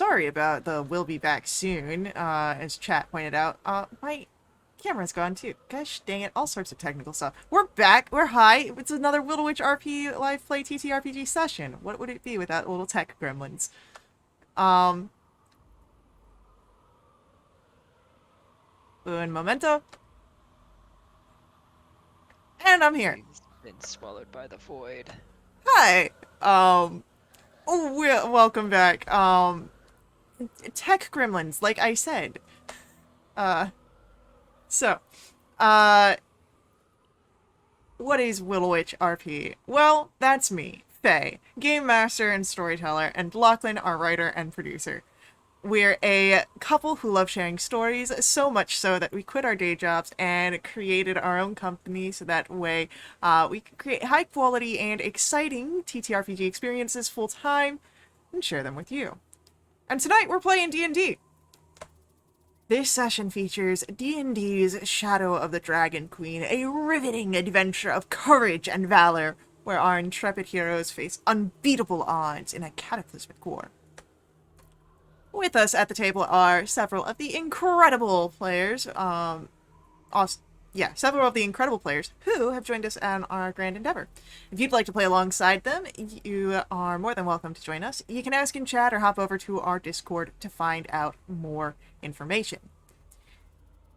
sorry about the "we'll be back soon," as chat pointed out. My camera's gone too. Gosh dang it, all sorts of technical stuff. We're back, we're high. It's another Little Witch RP live play TTRPG session. What would it be without little tech gremlins? Um, un momento. And I'm here. He's been swallowed by the void. Hi. Welcome back. Tech gremlins, like I said. Uh, so, uh, what is Little Witch RP? Well, that's me, Faye, game master and storyteller, and Lachlan, our writer and producer. We're a couple who love sharing stories, so much so that we quit our day jobs and created our own company so that way we can create high quality and exciting TTRPG experiences full time and share them with you. And tonight we're playing D&D. This session features D&D's Shadow of the Dragon Queen, a riveting adventure of courage and valor, where our intrepid heroes face unbeatable odds in a cataclysmic war. With us at the table are several of the incredible players, several of the incredible players who have joined us on our grand endeavor. If you'd like to play alongside them, you are more than welcome to join us. You can ask in chat or hop over to our Discord to find out more information.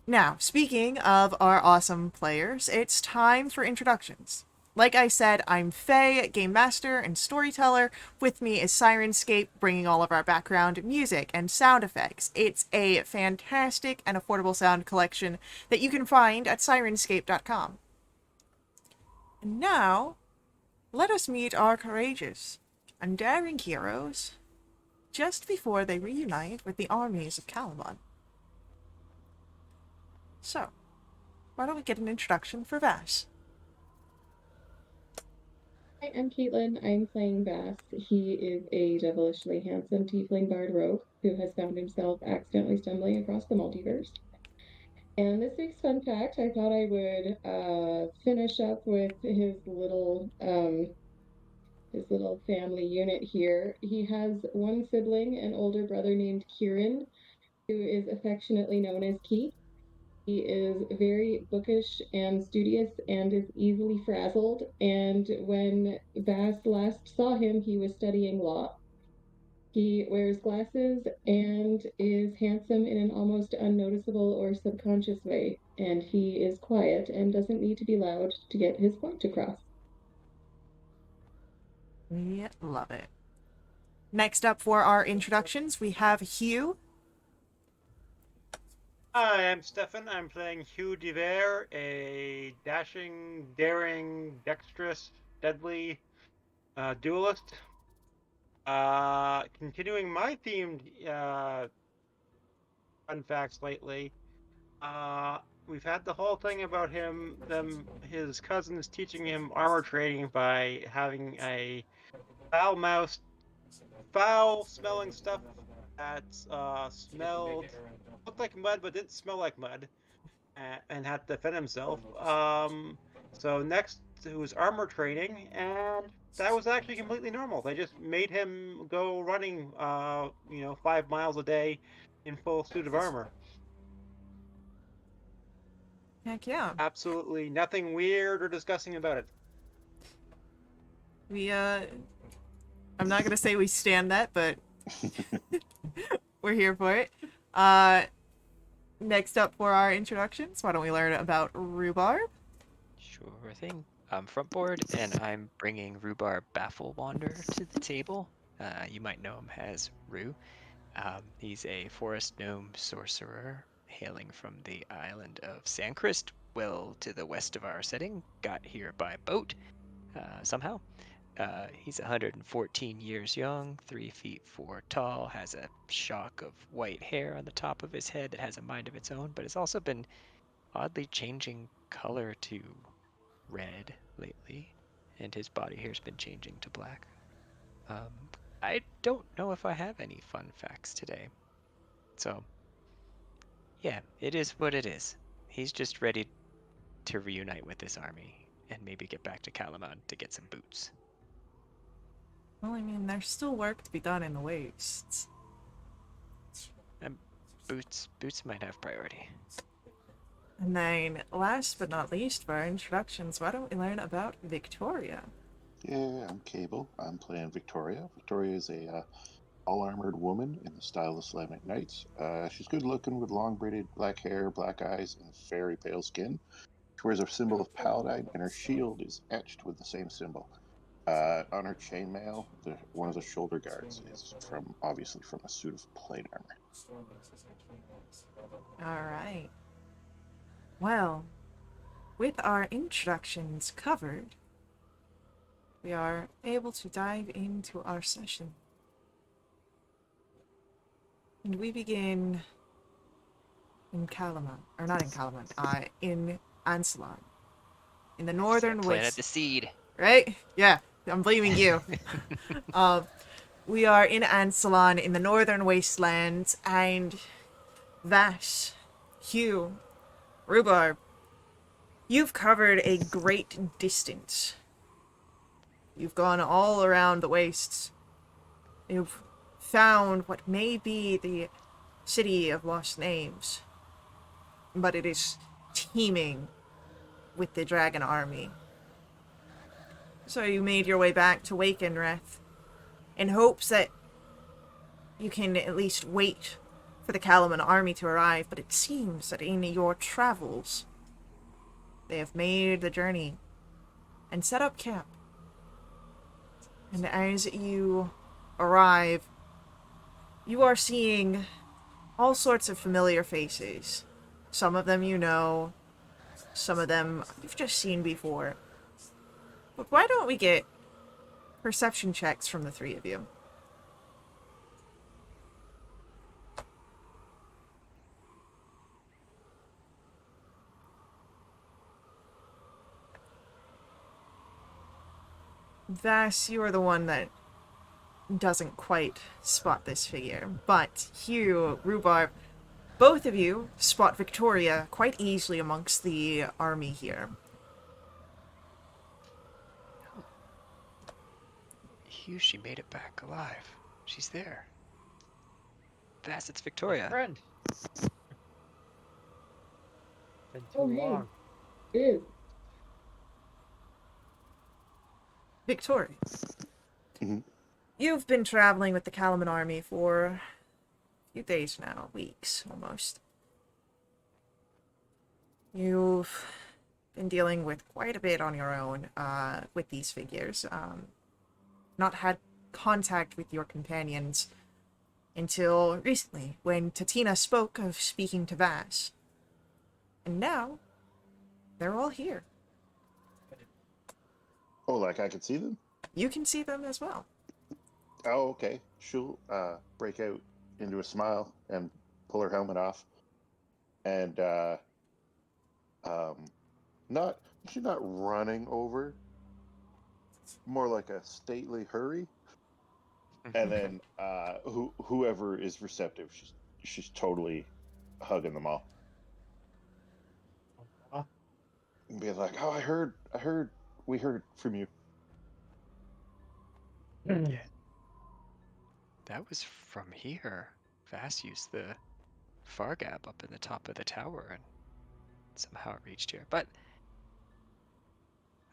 Now, speaking of our awesome players, it's time for introductions. Like I said, I'm Faye, game master and storyteller. With me is Sirenscape, bringing all of our background music and sound effects. It's a fantastic and affordable sound collection that you can find at sirenscape.com. And now, let us meet our courageous and daring heroes just before they reunite with the armies of Caliban. So, why don't we get an introduction for Vass? Hi, I'm Caitlin. I'm playing Bass. He is a devilishly handsome tiefling bard rogue who has found himself accidentally stumbling across the multiverse. And this week's fun fact, I thought I would finish up with his little family unit here. He has one sibling, an older brother named Kieran, who is affectionately known as Keith. He is very bookish and studious and is easily frazzled. And when Bass last saw him, he was studying law. He wears glasses and is handsome in an almost unnoticeable or subconscious way. And he is quiet and doesn't need to be loud to get his point across. We love it. Next up for our introductions, we have Hugh. Hi, I'm Stefan. I'm playing Hugh DeVere, a dashing, daring, dexterous, deadly duelist. Continuing my themed fun facts lately, we've had the whole thing about his cousins teaching him armor training by having a foul-mouthed, foul-smelling stuff that looked like mud but didn't smell like mud. And had to defend himself. So next it was armor training, and that was actually completely normal. They just made him go running, 5 miles a day in full suit of armor. Heck yeah. Absolutely nothing weird or disgusting about it. We, I'm not gonna say we stand that, but we're here for it. Next up for our introductions, why don't we learn about Rhubarb? Sure thing. I'm Frontboard, and I'm bringing Rhubarb Bafflewander to the table. You might know him as Rue. He's a forest gnome sorcerer hailing from the island of Sandcrest, well to the west of our setting. Got here by boat somehow. He's 114 years young, 3 feet 4 tall, has a shock of white hair on the top of his head that has a mind of its own, but has also been oddly changing color to red lately, and his body hair's been changing to black. Um, I don't know if I have any fun facts today. So, yeah, it is what it is. He's just ready to reunite with this army and maybe get back to Calamon to get some boots. Well, I mean, there's still work to be done in the wastes. Boots might have priority. And then, last but not least for our introductions, why don't we learn about Victoria? Yeah, I'm Cable. I'm playing Victoria. Victoria is a all-armored woman in the style of Islamic Knights. She's good-looking with long braided black hair, black eyes, and very pale skin. She wears a symbol of Paladine, and her shield is etched with the same symbol. On her chainmail, one of the shoulder guards is obviously from a suit of plate armor. All right. Well, with our introductions covered, we are able to dive into our session. And we begin in Calamant, or not in Calamant, in Ansalon, in the northern Planted west. the seed. Right? Yeah, I'm blaming you. We are in Ansalon, in the northern wastelands, and Vash, Hugh, Rhubarb, you've covered a great distance. You've gone all around the wastes. You've found what may be the city of lost names, but it is teeming with the dragon army. So you made your way back to Wakenreth in hopes that you can at least wait for the Calaman army to arrive, but it seems that in your travels, they have made the journey and set up camp. And as you arrive, you are seeing all sorts of familiar faces. Some of them you know, some of them you've just seen before. But why don't we get perception checks from the three of you? Vass, you are the one that doesn't quite spot this figure. But Hugh, Rhubarb, both of you spot Victoria quite easily amongst the army here. Hugh, she made it back alive. She's there. Vass, it's Victoria. Friend. Been too Oh, hey. long. It is. Victoria, Mhm. you've been traveling with the Calaman army for a few days now, weeks almost. You've been dealing with quite a bit on your own with these figures. Not had contact with your companions until recently, when Tatina spoke of speaking to Vass. And now, they're all here. Oh, like I could see them? You can see them as well. Oh, okay. She'll break out into a smile and pull her helmet off, and not she's not running over, more like a stately hurry. And then whoever is receptive, she's totally hugging them all. And be like, oh, we heard from you. Yeah. That was from here. Vass used the far gap up in the top of the tower and somehow it reached here. But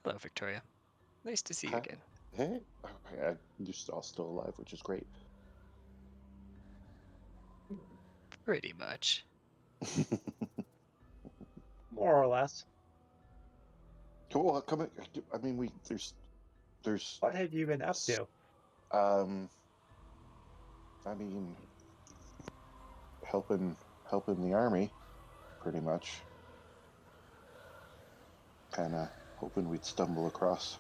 hello, Victoria. Nice to see you Hi. again. Hey, you're all still alive, which is great. Pretty much. More or less. Cool. Come. I mean, there's. What have you been up to? I mean, helping the army, pretty much. Kind of hoping we'd stumble across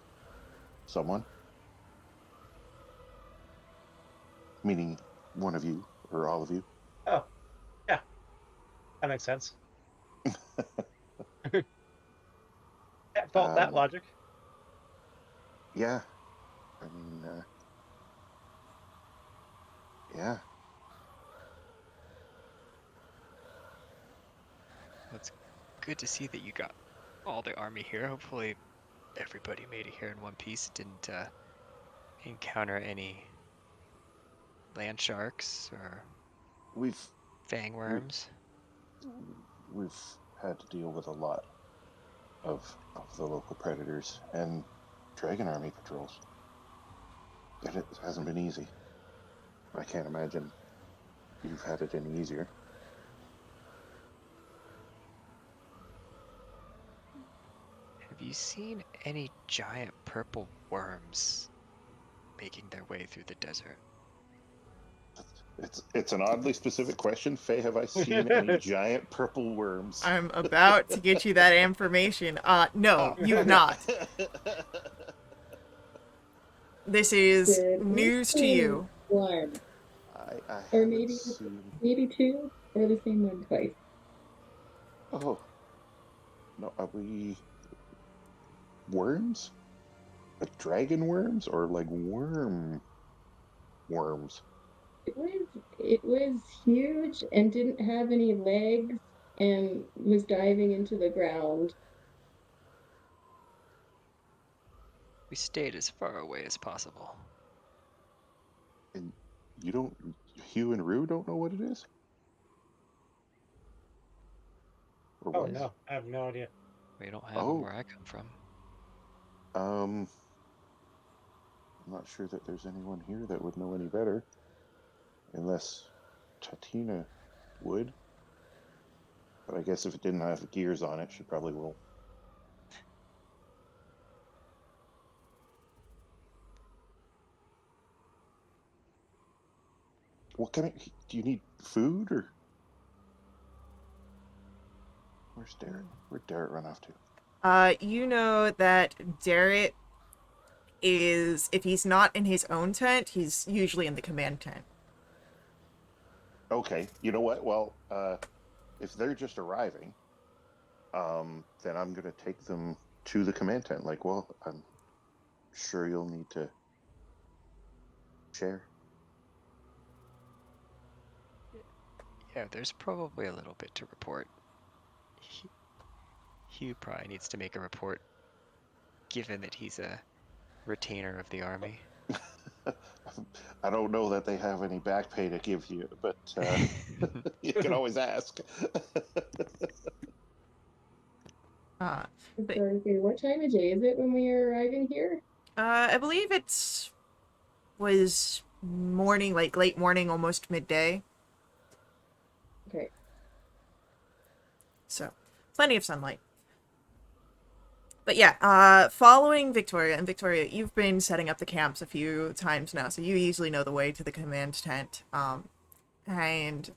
someone. Meaning one of you or all of you. Oh, yeah. That makes sense. Can't fault that logic. Yeah. I mean, yeah. Well, it's good to see that you got all the army here. Hopefully everybody made it here in one piece. Didn't encounter any land sharks or We've Fangworms. We've had to deal with a lot of the local predators and Dragon Army patrols. And it hasn't been easy. I can't imagine you've had it any easier. Have you seen any giant purple worms making their way through the desert? It's an oddly specific question. Faye, have I seen any giant purple worms? I'm about to get you that information. No, you've not. This is Did news to you. one, I or haven't maybe seen. maybe two, or the same one twice. Oh no, are we worms? Like dragon worms or like worms? It was huge and didn't have any legs and was diving into the ground. We stayed as far away as possible. And you don't, Hugh and Rue don't know what it is? Or Oh was? no, I have no idea. We don't have them where I come from. I'm not sure that there's anyone here that would know any better. Unless Tatina would. But I guess if it didn't have gears on it, she probably will. What kind of, do you need food or? Where's Darren? Where'd Darren run off to? You know that Derek is, if he's not in his own tent, he's usually in the command tent. Okay, you know what? Well, if they're just arriving, then I'm gonna take them to the command tent. Like, well, I'm sure you'll need to share. Yeah, there's probably a little bit to report. Hugh probably needs to make a report, given that he's a retainer of the army. I don't know that they have any back pay to give you, but you can always ask. But, Sorry, what time of day is it when we are arriving here? I believe was morning, like late morning, almost midday. Okay. So, plenty of sunlight. But yeah, following Victoria, and Victoria, you've been setting up the camps a few times now, so you easily know the way to the command tent. And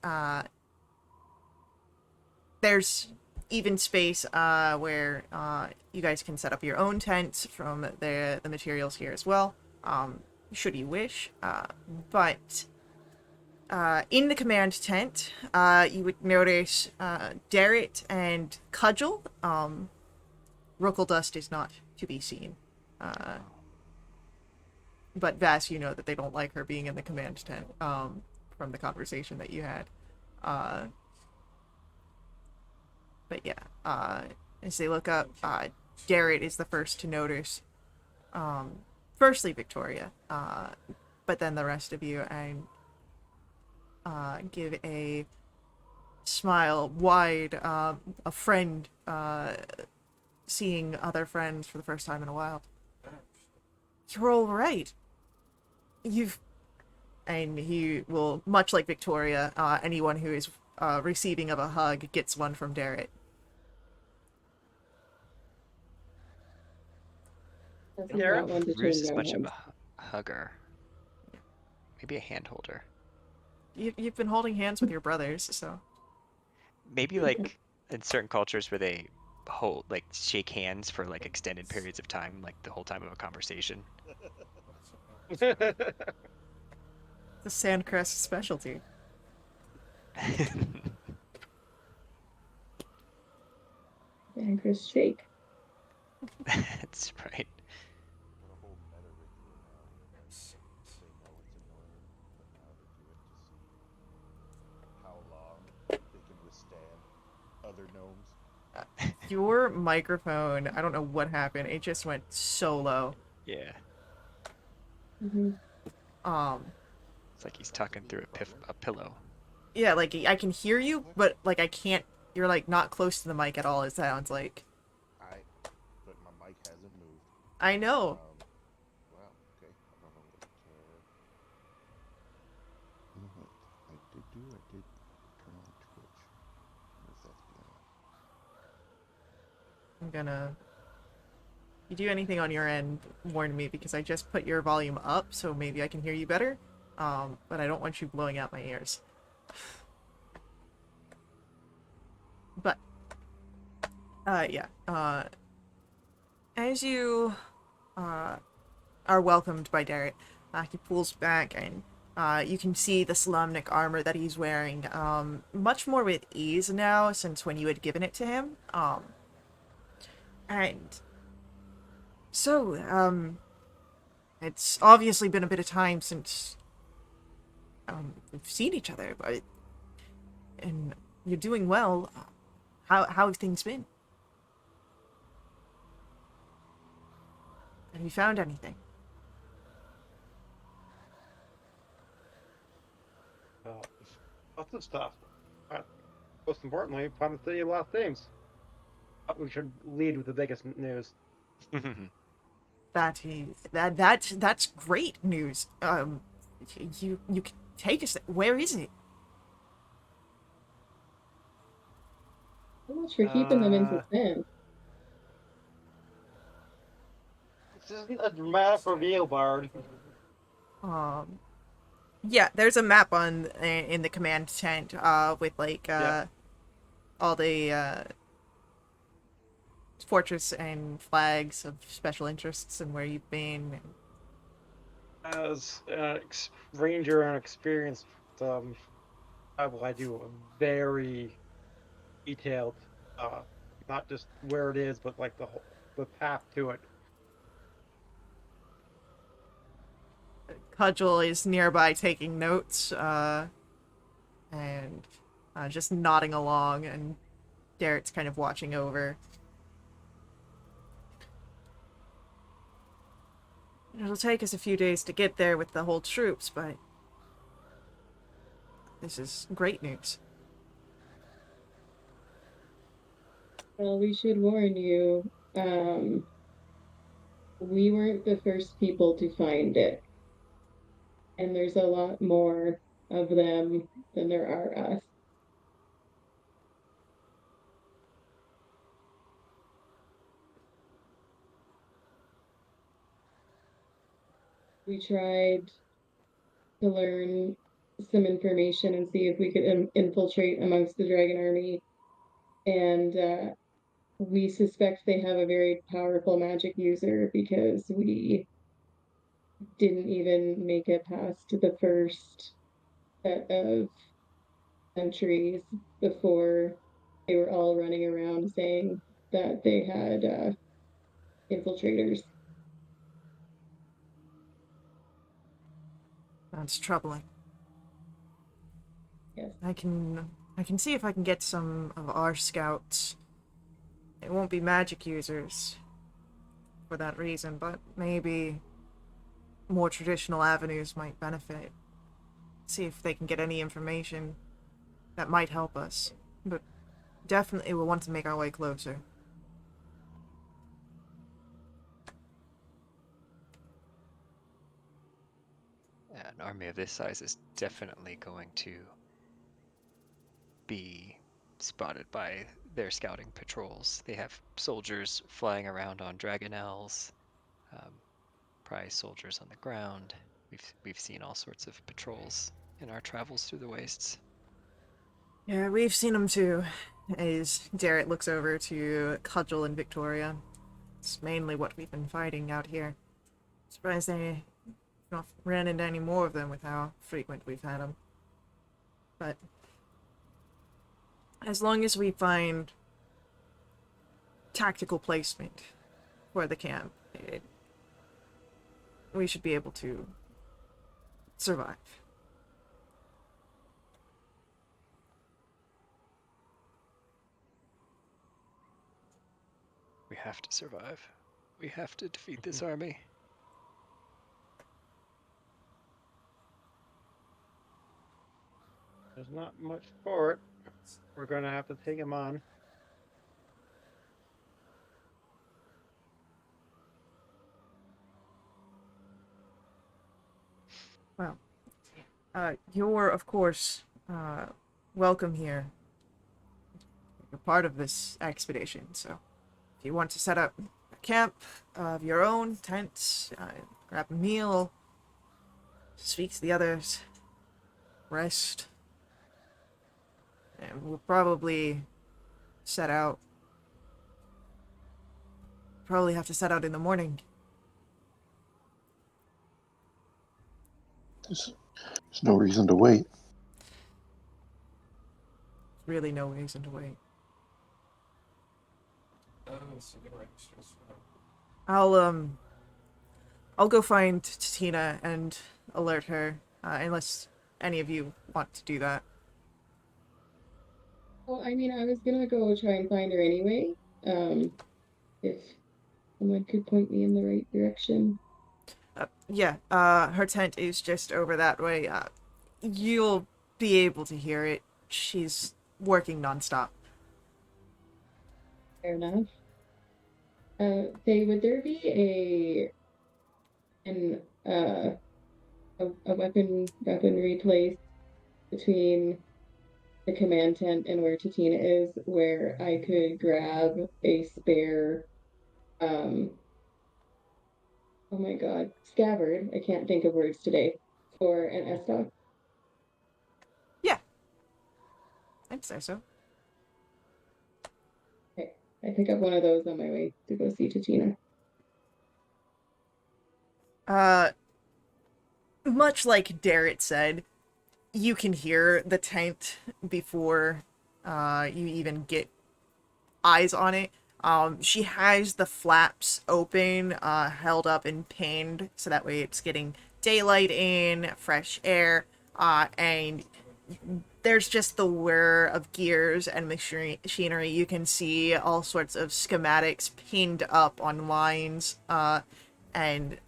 there's even space where you guys can set up your own tents from the materials here as well, should you wish. But in the command tent, you would notice Darrett and Cudgel. Rookle Dust is not to be seen. But Vass, you know that they don't like her being in the command tent from the conversation that you had. But yeah, as they look up, Darrett is the first to notice. Firstly, Victoria, but then the rest of you, and give a smile wide, a friend seeing other friends for the first time in a while. You're all right. And he will, much like Victoria, anyone who is receiving of a hug gets one from Darrett. That's Derek? not one to Bruce change is our much of minds. a hugger. Maybe a hand holder. You've been holding hands with your brothers, so. Maybe like in certain cultures where they hold, like, shake hands for like extended periods of time, like the whole time of a conversation. The Sandcrest specialty. And Chris shake. That's right. How long they can withstand other gnomes. Your microphone, I don't know what happened. It just went so low. Yeah. Mm-hmm. It's like he's talking through a pillow. Yeah, like I can hear you, but like I can't. You're like not close to the mic at all. It sounds like. But my mic hasn't moved. I know. Wow. Okay. I don't know what. You know what I did do? I did turn on Twitch. Where's that been? I'm gonna. You do anything on your end, warn me because I just put your volume up, so maybe I can hear you better. But I don't want you blowing out my ears. But, yeah. As you, are welcomed by Derek, he pulls back and, you can see the Solamnic armor that he's wearing, much more with ease now since when you had given it to him. And so, it's obviously been a bit of time since, we've seen each other, but, and you're doing well. How have things been? Have you found anything? Lots of stuff. Most importantly, found the city of Lost Things. We should lead with the biggest news. That's great news. You can take us. Where is it? So much for keeping them in suspense. This isn't a dramatic reveal, Bard. Yeah, there's a map on in the command tent. With like Yeah. all the fortress and flags of special interests and where you've been. As an ranger and experienced travel, I do a very detailed, not just where it is, but like the path to it. Cudgel is nearby taking notes, and just nodding along, and Derek's kind of watching over. It'll take us a few days to get there with the whole troops, but this is great news. Well, we should warn you, um, we weren't the first people to find it. And there's a lot more of them than there are us. We tried to learn some information and see if we could infiltrate amongst the dragon army. And we suspect they have a very powerful magic user because we didn't even make it past the first set of entries before they were all running around saying that they had infiltrators. That's troubling. Yes. I can see if I can get some of our scouts. They won't be magic users for that reason, but maybe more traditional avenues might benefit. See if they can get any information that might help us. But definitely we'll want to make our way closer. Yeah, an army of this size is definitely going to be spotted by their scouting patrols. They have soldiers flying around on Dragonels, prize soldiers on the ground. We've seen all sorts of patrols in our travels through the wastes. Yeah, we've seen them too. As Derek looks over to Cudgel and Victoria. It's mainly what we've been fighting out here. Surprised they not ran into any more of them with how frequent we've had them. But as long as we find tactical placement for the camp, we should be able to survive. We have to survive. We have to defeat this army. There's not much for it. We're gonna have to take him on. Well, you're, of course, welcome here. You're part of this expedition, so if you want to set up a camp of your own, tents, grab a meal, speak to the others, rest, and we'll probably set out. Probably have to set out in the morning. There's no reason to wait. Really no reason to wait. I'll go find Tina and alert her, unless any of you want to do that. Well, I mean, I was gonna go try and find her anyway. If someone could point me in the right direction. Yeah, her tent is just over that way. You'll be able to hear it. She's working nonstop. Fair enough. Faye, would there be an a weaponry place between the command tent and where Titina is, where I could grab a spare oh my god, scabbard. I can't think of words today. For an S-Stock. Yeah, I'd say so. Okay. I pick up one of those on my way to go see Titina. Much like Darrett said, you can hear the tent before you even get eyes on it. She has the flaps open, held up and pinned, so that way it's getting daylight in, fresh air, and there's just the whir of gears and machinery. You can see all sorts of schematics pinned up on lines, and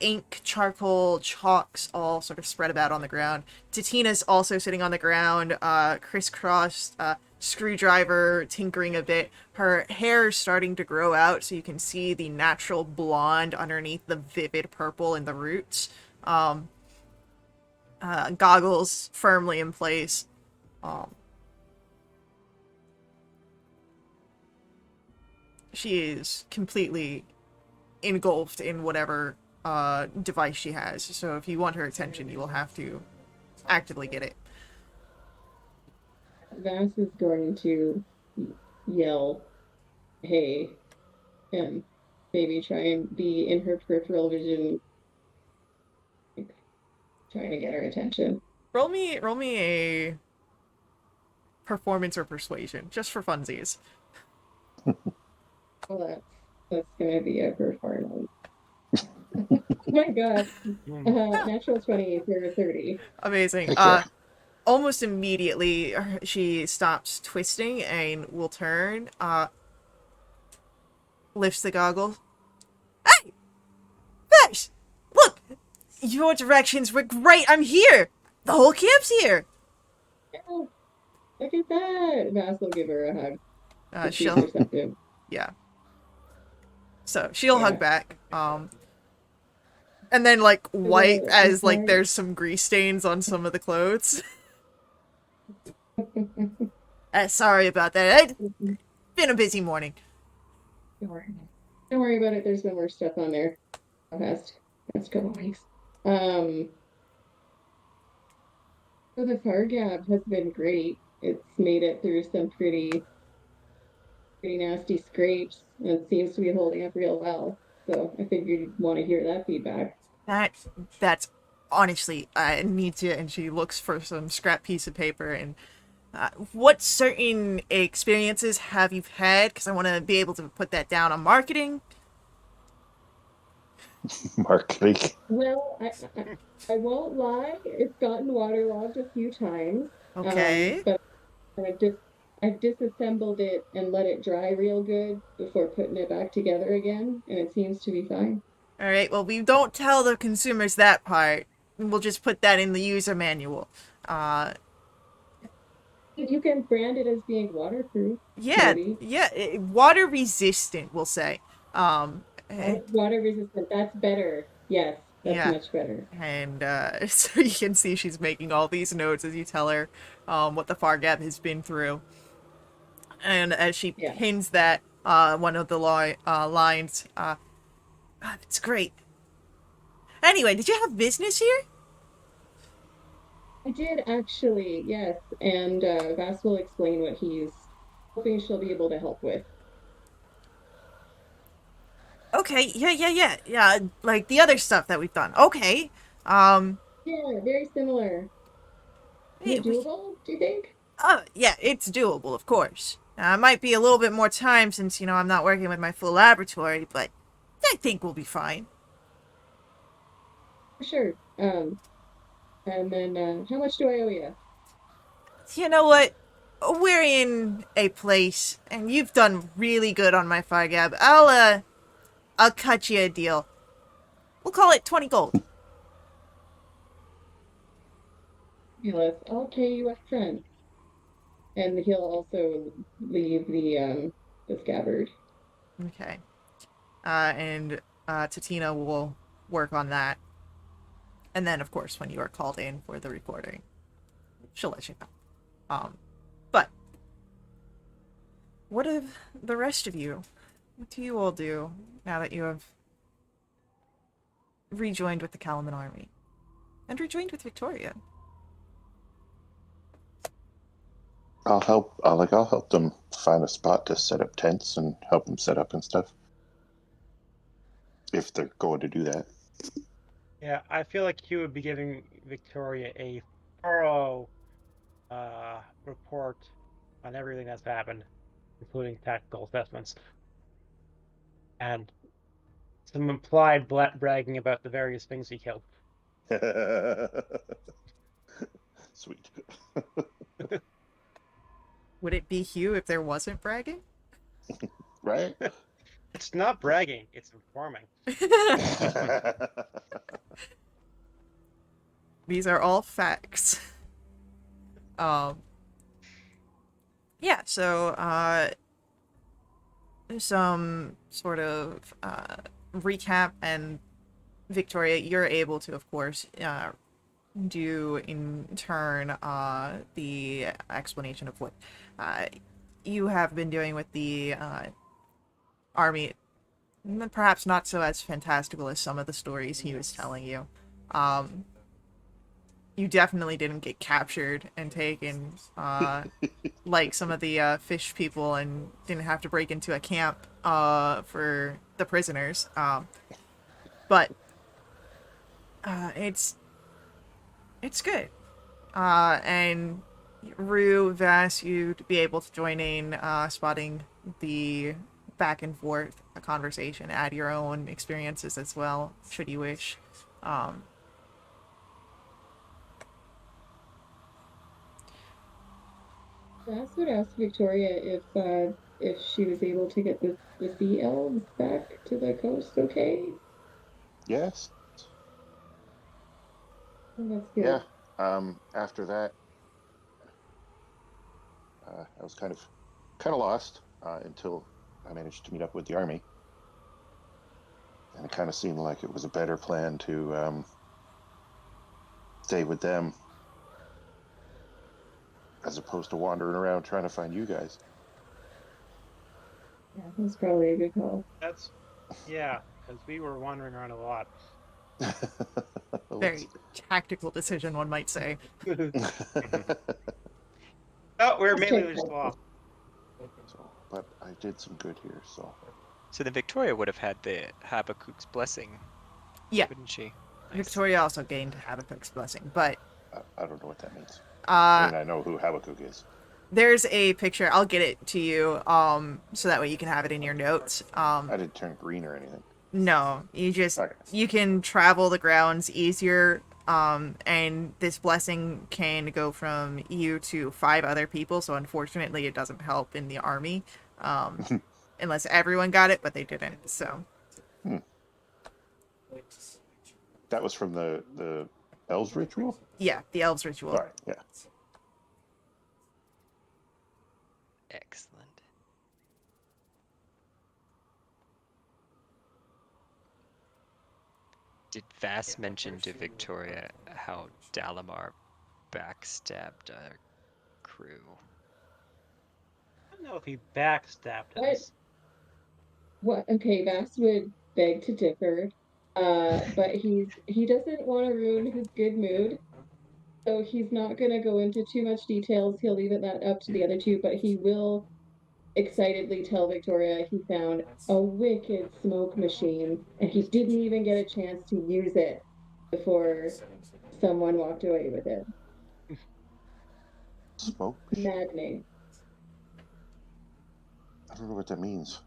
ink, charcoal, chalks all sort of spread about on the ground. Titina's also sitting on the ground, crisscrossed, screwdriver, tinkering a bit. Her hair is starting to grow out, so you can see the natural blonde underneath the vivid purple in the roots. Goggles firmly in place. She is completely engulfed in whatever device she has. So if you want her attention, you will have to actively get it. Vass is going to yell, hey, and maybe try and be in her peripheral vision, trying to get her attention. Roll me a performance or persuasion, just for funsies. Well, that's gonna be a performance. Oh my god. Natural 20 for 30. Amazing. Heck yeah. Almost immediately, she stops twisting and will turn, lifts the goggles. Hey! Vash! Look! Your directions were great! I'm here! The whole camp's here! Oh, look at that! Vass will give her a hug. She's She'll... perceptive. Yeah. So, she'll Yeah. hug back. And then, like, wipe as, like, there's some grease stains on some of the clothes. Sorry about that. It's been a busy morning. Don't worry about it. There's been worse stuff on there the past couple weeks. So the far gap has been great. It's made it through some pretty nasty scrapes, and it seems to be holding up real well. So I figured you'd want to hear that feedback. That's honestly, I need to. And she looks for some scrap piece of paper. And what certain experiences have you had? Because I want to be able to put that down on marketing. Marketing. Well, I won't lie. It's gotten waterlogged a few times. Okay. But I've disassembled it and let it dry real good before putting it back together again, and it seems to be fine. All right. Well, we don't tell the consumers that part. We'll just put that in the user manual. You can brand it as being waterproof, Yeah, maybe. yeah, water resistant, we'll say. Eh, Water resistant. That's better. Yes, that's yeah. much better. And so you can see she's making all these notes as you tell her what the Fargab has been through. And as she Yeah. pins that, one of the lines, it's great. Anyway, did you have business here? I did actually, yes. And Vass will explain what he's hoping she'll be able to help with. Okay, yeah, like the other stuff that we've done. Okay. Um, Yeah, very similar. Is hey, it doable, do you think? yeah, it's doable, of course. It might be a little bit more time since, I'm not working with my full laboratory, but I think we'll be fine. For sure. And then how much do I owe you? You know what? We're in a place, and you've done really good on my Fargab. I'll cut you a deal. We'll call it 20 gold. Fabulous. I'll pay you up front. And he'll also leave the scabbard. Okay. And Tatina will work on that. And then, of course, when you are called in for the recording, she'll let you know. But what of the rest of you? What do you all do now that you have rejoined with the Kalaman army? And rejoined with Victoria? I'll help them find a spot to set up tents and help them set up and stuff. If they're going to do that. Yeah, I feel like he would be giving Victoria a thorough report on everything that's happened, including tactical assessments, and some implied bragging about the various things he killed. Sweet. Would it be Hugh if there wasn't bragging? Right? It's not bragging, it's informing. These are all facts. Yeah, so, some sort of, recap, and Victoria, you're able to, of course, do in turn, the explanation of what, you have been doing with the, army. Perhaps not so as fantastical as some of the stories he was telling you. You definitely didn't get captured and taken, like some of the fish people, and didn't have to break into a camp for the prisoners. But it's good. And Rue have asked you to be able to join in, spotting the back and forth conversation, add your own experiences as well, should you wish. Vass would ask Victoria if she was able to get the sea elves back to the coast okay. Yes. Oh, that's good. Yeah. After that, I was kind of lost until I managed to meet up with the army, and it kind of seemed like it was a better plan to stay with them as opposed to wandering around trying to find you guys. Yeah, that's probably a good call. Yeah, because we were wandering around a lot. Very tactical decision, one might say. Oh, we were mainly Let's just take lost. So, but I did some good here, so. So then Victoria would have had the Habakkuk's blessing, Yeah, wouldn't she? Nice. Victoria also gained Habakkuk's blessing, but I don't know what that means. I mean, I know who Habakkuk is. there's a picture. I'll get it to you, so that way you can have it in your notes. I didn't turn green or anything. No, Okay. you can travel the grounds easier, and this blessing can go from you to 5 other people, so unfortunately it doesn't help in the army, unless everyone got it, but they didn't, so. That was from the elves ritual? Yeah, the elves ritual. All right, yeah. Did Vass mention to Victoria how Dalamar backstabbed our crew? I don't know if he backstabbed What? us. What? Okay, Vass would beg to differ, but he doesn't want to ruin his good mood, so he's not gonna go into too much details. He'll leave that up to the other two, but he will excitedly tell Victoria he found a wicked smoke machine, and he didn't even get a chance to use it before someone walked away with it. Smoke machine? Maddening. I don't know what that means.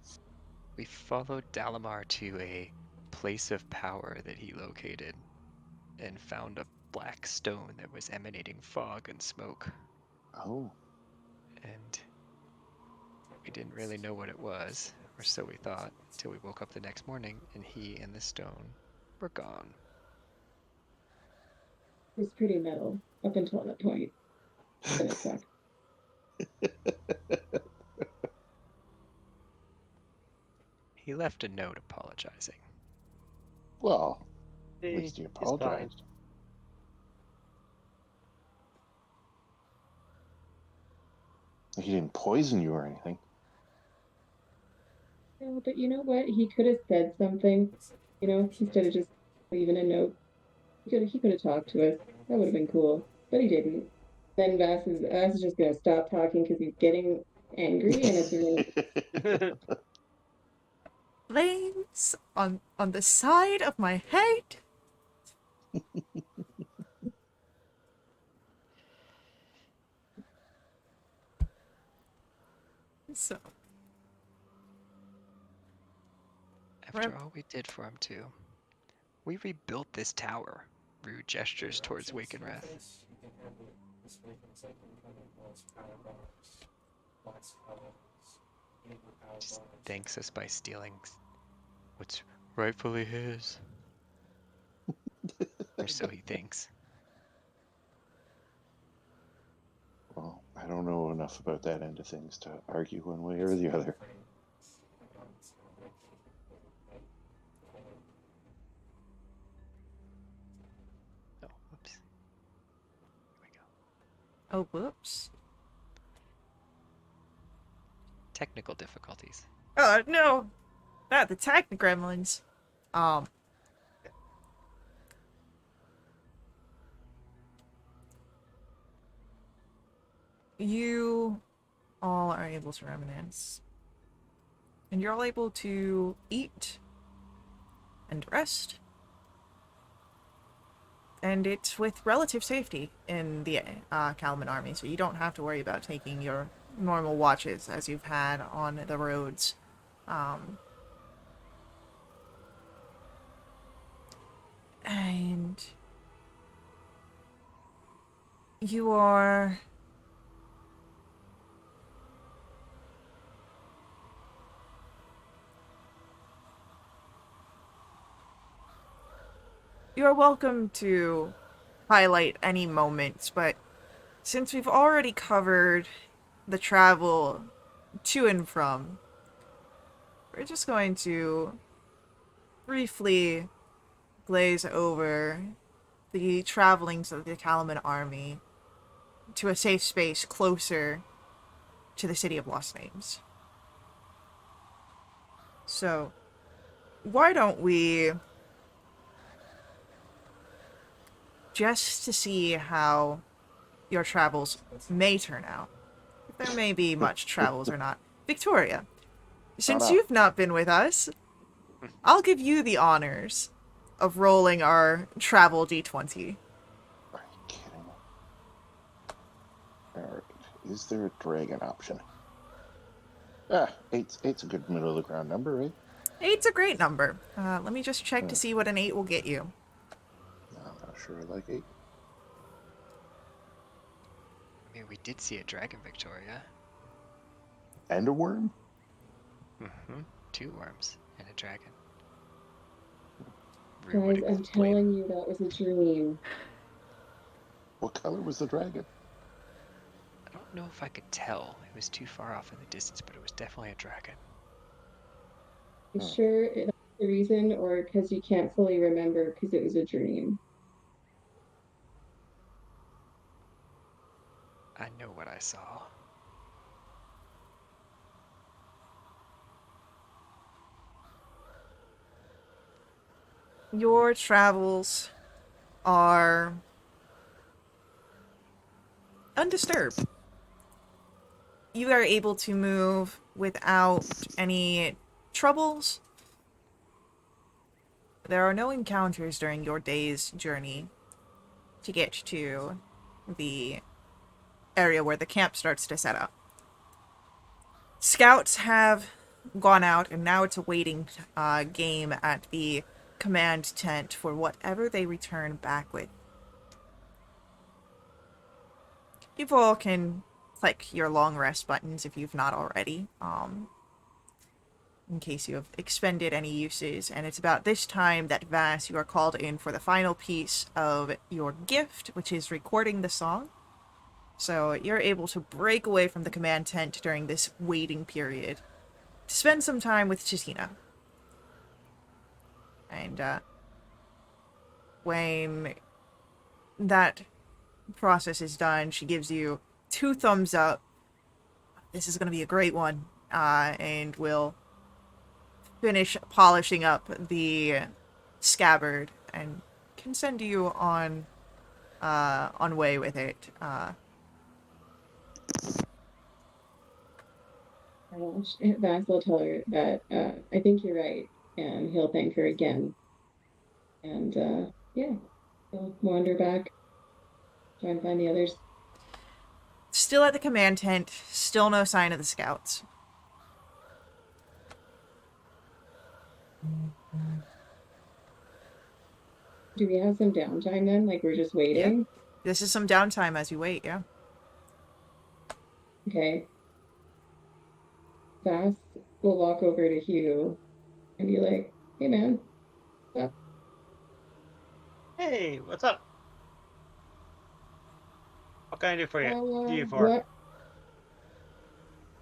We followed Dalamar to a place of power that he located and found a black stone that was emanating fog and smoke. Oh, And we didn't really know what it was, or so we thought, till we woke up the next morning and he and the stone were gone. It was pretty metal up until that point. Then it sucked. He left a note apologizing. well, at He- least he he's fine. apologized. He didn't poison you or anything. No, but you know what? He could have said something, instead of just leaving a note. He could have talked to us. That would have been cool, but he didn't. Then Vass is just gonna stop talking because he's getting angry, and it's really Flames on the side of my head. So, After all we did for him, too, we rebuilt this tower. Rue gestures towards Wakenrath. Just thanks us by stealing what's rightfully his. Or so he thinks. Well, I don't know enough about that end of things to argue one way or the other. Oh, whoops. Here we go. oh whoops. Technical difficulties. Oh no, not the tech gremlins. You all are able to reminisce, and you're all able to eat and rest. And it's with relative safety in the Kalman army, so you don't have to worry about taking your normal watches as you've had on the roads. And you are welcome to highlight any moments, but since we've already covered the travel to and from, we're just going to briefly glaze over the travelings of the Kalaman army to a safe space closer to the City of Lost Names. So, why don't we, just to see how your travels may turn out, if there may be much travels or not, Victoria, since Shut up. you've not been with us, I'll give you the honors of rolling our travel d20. Are you kidding? Alright. Is there a dragon option? Eight's a good middle of the ground number, right? 8's a great number. Let me just check to see what an 8 will get you. I'm not sure I like 8. I mean, we did see a dragon, Victoria. And a worm? Mm-hmm. 2 worms and a dragon. guys, I'm telling you that was a dream. What color was the dragon? I don't know if I could tell. It was too far off in the distance, but it was definitely a dragon. I'm sure it the reason, or because you can't fully remember because it was a dream? I know what I saw. Your travels are undisturbed. You are able to move without any troubles. There are no encounters during your day's journey to get to the area where the camp starts to set up. Scouts have gone out, and now it's a waiting game at the command tent for whatever they return back with. You all can click your long rest buttons if you've not already, in case you have expended any uses. And it's about this time that Vass, you are called in for the final piece of your gift, which is recording the song. So you're able to break away from the command tent during this waiting period to spend some time with Chitina. And when that process is done, she gives you 2 thumbs up. This is going to be a great one. And will finish polishing up the scabbard and can send you on way with it. Vax will tell her that I think you're right, and he'll thank her again. And yeah, he'll wander back, try and find the others. Still at the command tent, still no sign of the scouts. Do we have some downtime then? Like we're just waiting? Yeah. This is some downtime as you wait, yeah. Okay. Vass will walk over to Hugh and be like, "Hey man, what's up?" Hey, what's up? What can I do for you? Do you for? What?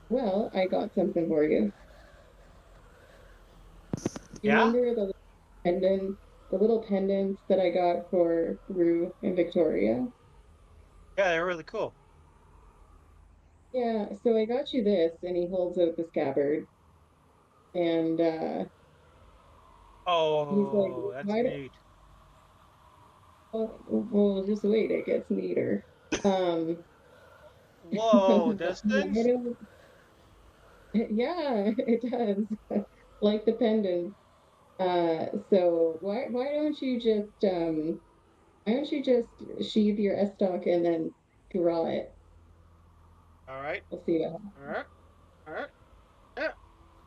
Well, I got something for you. You Yeah? remember the little pendants that I got for Rue and Victoria? Yeah, they're really cool. Yeah, so I got you this, and he holds out the scabbard, and he's like, Oh, that's "Why? neat. Well, just wait, it gets neater. Um, Whoa, why those things? don't? Yeah, it does, like the pendant. So why don't you just sheathe your S-stock and then draw it? All right. We'll see what happens. All right. All right. Yeah.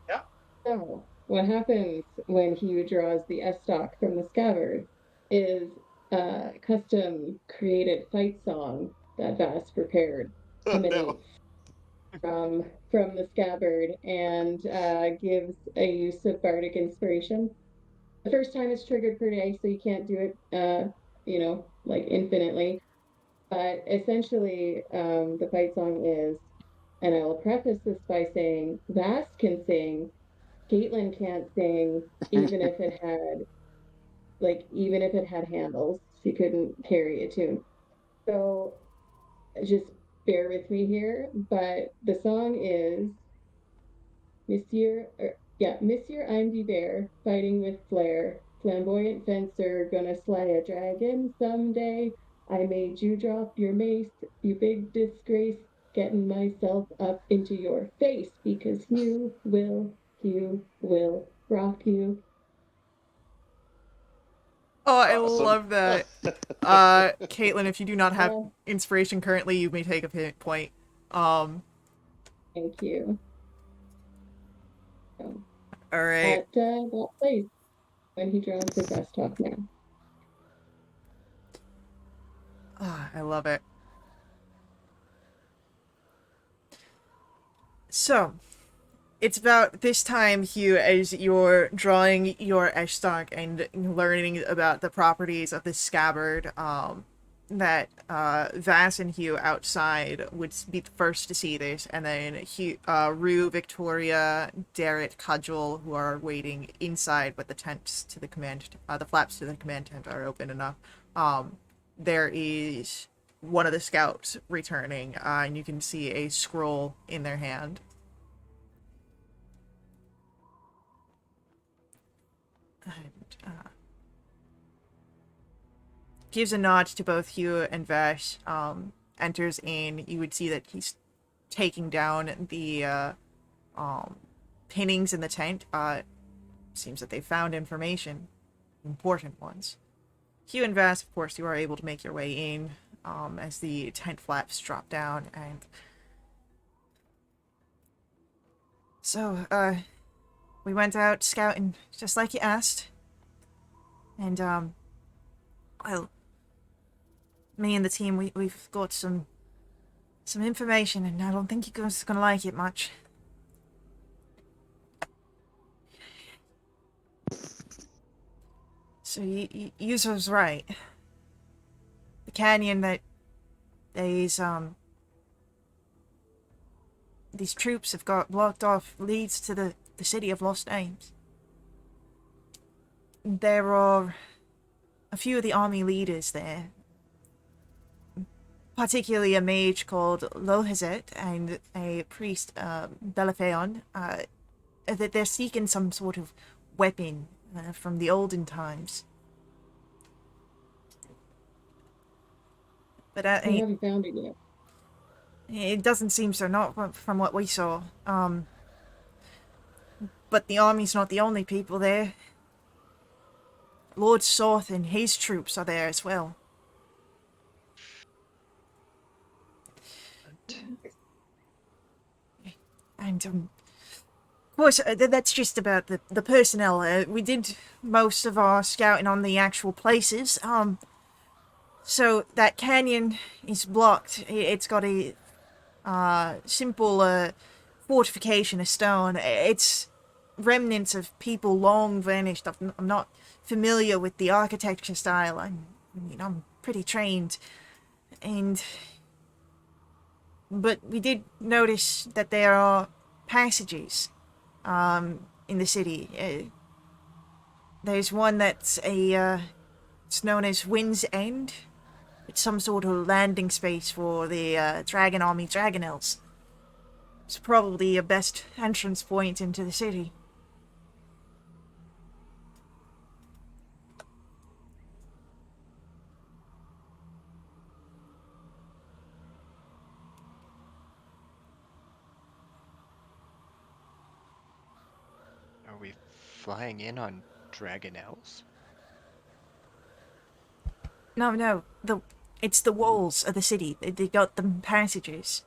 Yeah. So, what happens when Hugh draws the S-stock from the scabbard is a custom created fight song that Vass prepared Oh, no. emanates from the scabbard and gives a use of bardic inspiration. The first time it's triggered per day, so you can't do it, like infinitely. But essentially, the fight song is, and I will preface this by saying, Vass can sing, Caitlin can't sing, even if it had handles, she couldn't carry a tune. So just bear with me here. But the song is Monsieur, I'm the bear, fighting with flair. Flamboyant fencer, gonna slay a dragon someday. I made you drop your mace, you big disgrace, getting myself up into your face because you will rock you. Oh, I Awesome. love that. Caitlin, if you do not have Well, inspiration currently, you may take a hit point. Um, thank you. So, alright. at that place when he draws his best talk now. Ah, I love it. So, it's about this time, Hugh, as you're drawing your Eshstock and learning about the properties of the scabbard. that Vass and Hugh outside would be the first to see this, and then Rue, Victoria, Darrett, Cudgel, who are waiting inside, but the tents to the the flaps to the command tent are open enough. There is one of the scouts returning, and you can see a scroll in their hand. And, gives a nod to both Hugh and Vash, enters in. You would see that he's taking down the pinnings in the tent. Seems that they found information, important ones. Hugh and Vash, of course, you are able to make your way in as the tent flaps drop down. And so, we went out scouting just like you asked. And, well, me and the team, we've got some information, and I don't think you guys are gonna like it much. So you was right. The canyon that these troops have got blocked off leads to the city of Lost Names. There are a few of the army leaders there, particularly a mage called Lohazet and a priest, Belafeon, that they're seeking some sort of weapon from the olden times. But I haven't found it yet. it doesn't seem so, not from what we saw. But the army's not the only people there. Lord Sorth and his troops are there as well. And, of course, that's just about the personnel. We did most of our scouting on the actual places. So that canyon is blocked. It's got a simple fortification of stone. It's remnants of people long vanished. I'm not familiar with the architecture style. I'm pretty trained. But we did notice that there are passages in the city. There's one that's it's known as Wind's End. It's some sort of landing space for the Dragon Army Dragonels. It's probably your best entrance point into the city. Are we flying in on Dragonels? No. It's the walls of the city. They got the passages.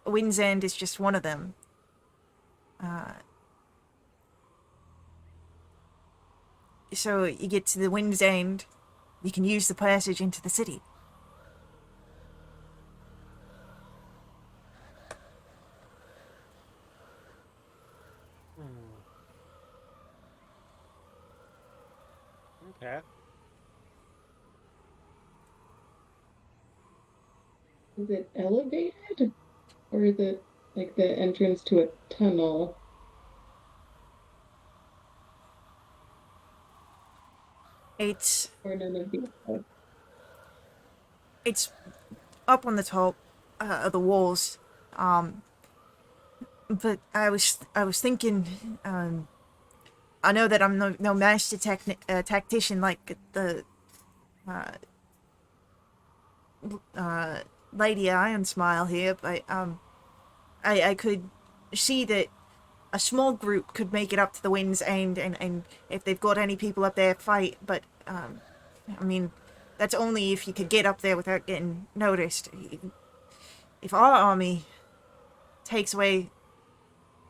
Wind's End is just one of them. So you get to the Wind's End, you can use the passage into the city. Okay. Is it elevated? Or is it like the entrance to a tunnel? Or none of the above? It's up on the top of the walls. But I was thinking, I know that I'm no master tactician like the Lady Iron Smile here, but I could see that a small group could make it up to the Wind's End, and if they've got any people up there, fight. But I mean, that's only if you could get up there without getting noticed. If our army takes away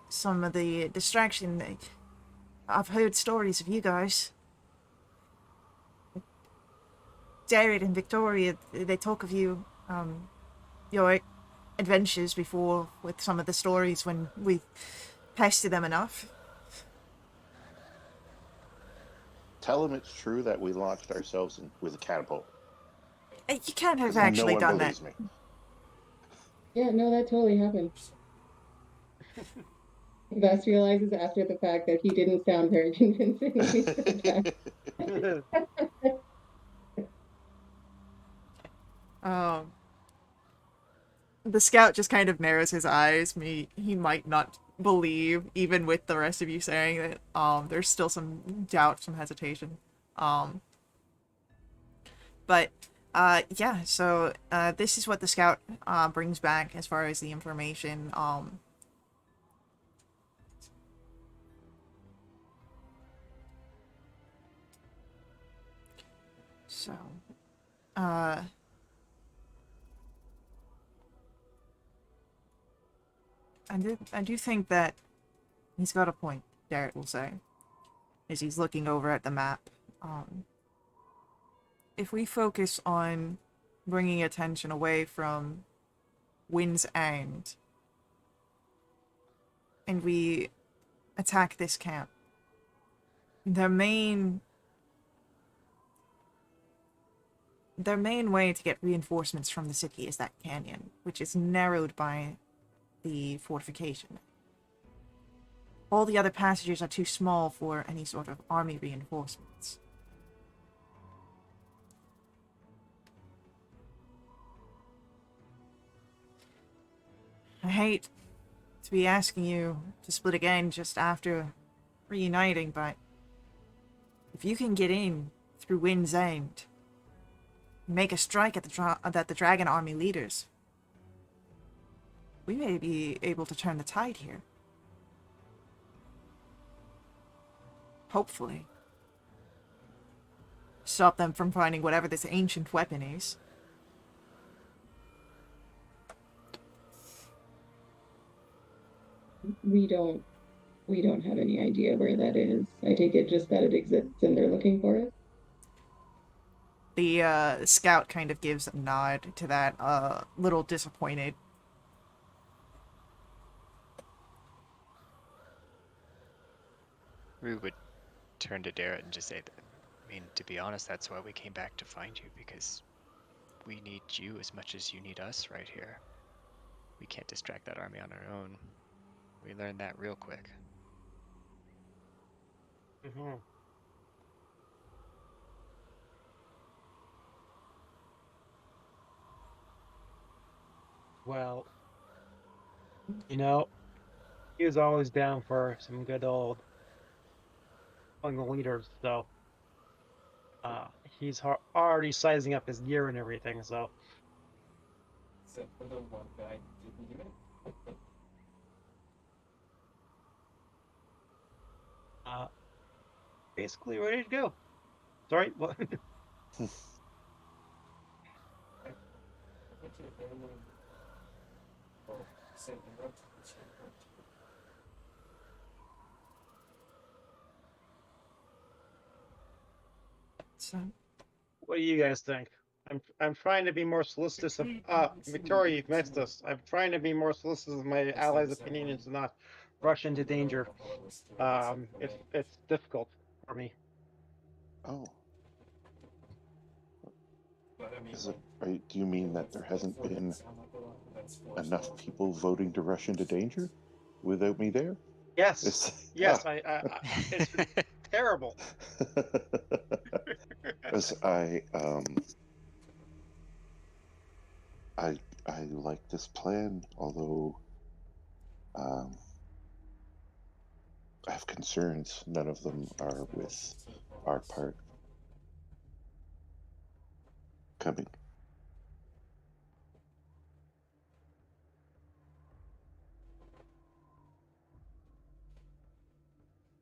some of the distraction, I've heard stories of you guys. Jared and Victoria, they talk of you, your adventures before with some of the stories when we pestered them enough. Tell them it's true that we launched ourselves with a catapult. You can't have 'Cause no actually one done that. believes me. Yeah, no, that totally happened. Thus realizes after the fact that he didn't sound very convincing when he said that. Um, the scout just kind of narrows his eyes. He might not believe, even with the rest of you saying that. There's still some doubt, some hesitation. Um, but yeah. So this is what the scout brings back as far as the information. So uh. I do think that he's got a point, Garrett will say, as he's looking over at the map. If we focus on bringing attention away from Wind's End, and we attack this camp, their main way to get reinforcements from the city is that canyon, which is narrowed by the fortification. All the other passages are too small for any sort of army reinforcements. I hate to be asking you to split again just after reuniting, but if you can get in through Wind's End, make a strike at the Dragon Army leaders, we may be able to turn the tide here. Hopefully. Stop them from finding whatever this ancient weapon is. We don't have any idea where that is. I take it just that it exists and they're looking for it. The scout kind of gives a nod to that, little disappointed. Rue would turn to Darrett and just say that, I mean, to be honest, that's why we came back to find you, because we need you as much as you need us right here. We can't distract that army on our own. We learned that real quick. Mm-hmm. Well, he was always down for some good old among the leaders, so he's already sizing up his gear and everything, so. Except for the one guy didn't even. Basically ready to go. Sorry, what? So, What do you guys think? I'm trying to be more solicitous of Victoria, you've missed us. I'm trying to be more solicitous of my allies' opinions and not rush into danger. It's difficult for me. Oh. Do you mean that there hasn't been enough people voting to rush into danger without me there? Yes, yes, it's been terrible. As I like this plan, although I have concerns. None of them are with our part coming.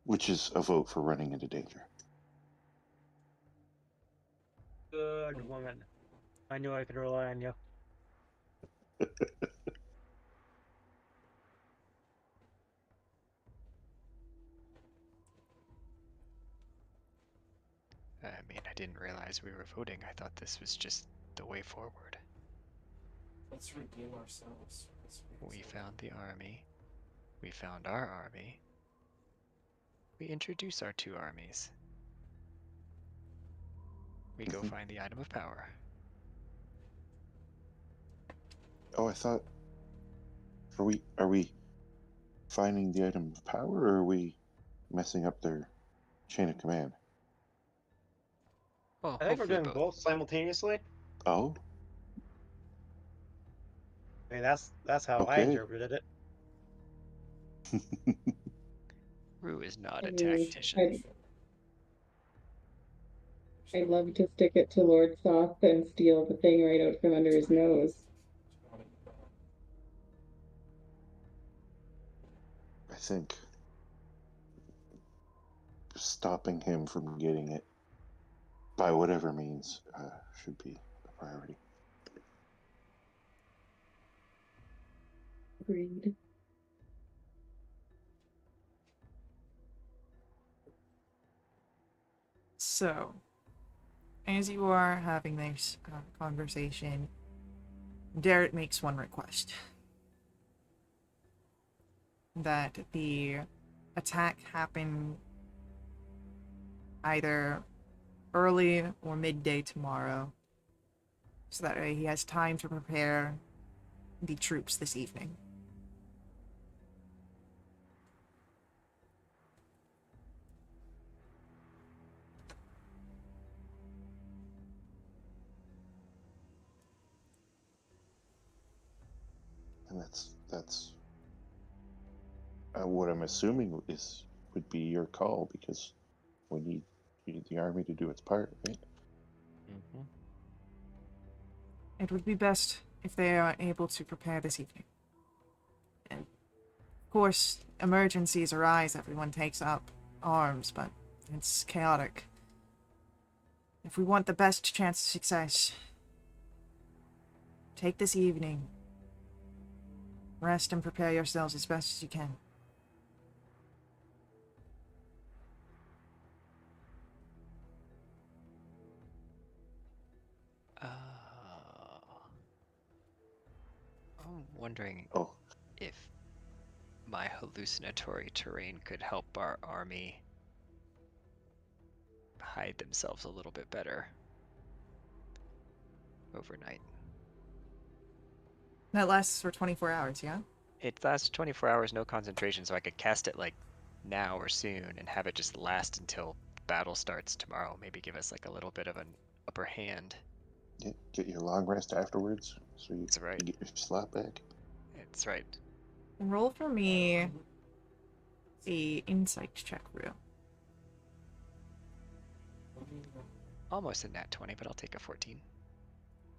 Which is a vote for running into danger. Good woman. I knew I could rely on you. I mean, I didn't realize we were voting. I thought this was just the way forward. Let's redeem ourselves. We found the army. We found our army. We introduce our two armies. We go find the item of power. Oh, I thought. Are we finding the item of power, or are we messing up their chain of command? Well, I think we're hopefully doing both. both simultaneously. Oh, I mean, that's how I okay. interpreted it. Rue is not I a mean, tactician. I'd love to stick it to Lord Soth and steal the thing right out from under his nose. I think stopping him from getting it by whatever means should be a priority. Agreed. So, as you are having this conversation, Derek makes one request. That the attack happen either early or midday tomorrow, so that way he has time to prepare the troops this evening. And that's what I'm assuming would be your call, because we need the army to do its part, right? Mm-hmm. It would be best if they are able to prepare this evening. And of course, emergencies arise, everyone takes up arms, but it's chaotic. If we want the best chance of success, take this evening, rest and prepare yourselves as best as you can. I'm wondering Oh, if my hallucinatory terrain could help our army hide themselves a little bit better overnight. That lasts for 24 hours, yeah? It lasts 24 hours, no concentration, so I could cast it like now or soon and have it just last until battle starts tomorrow. Maybe give us like a little bit of an upper hand. get your long rest afterwards, so you That's right. get your slap back. It's right. Roll for me the insight check, Rue. Almost a nat 20, but I'll take a 14.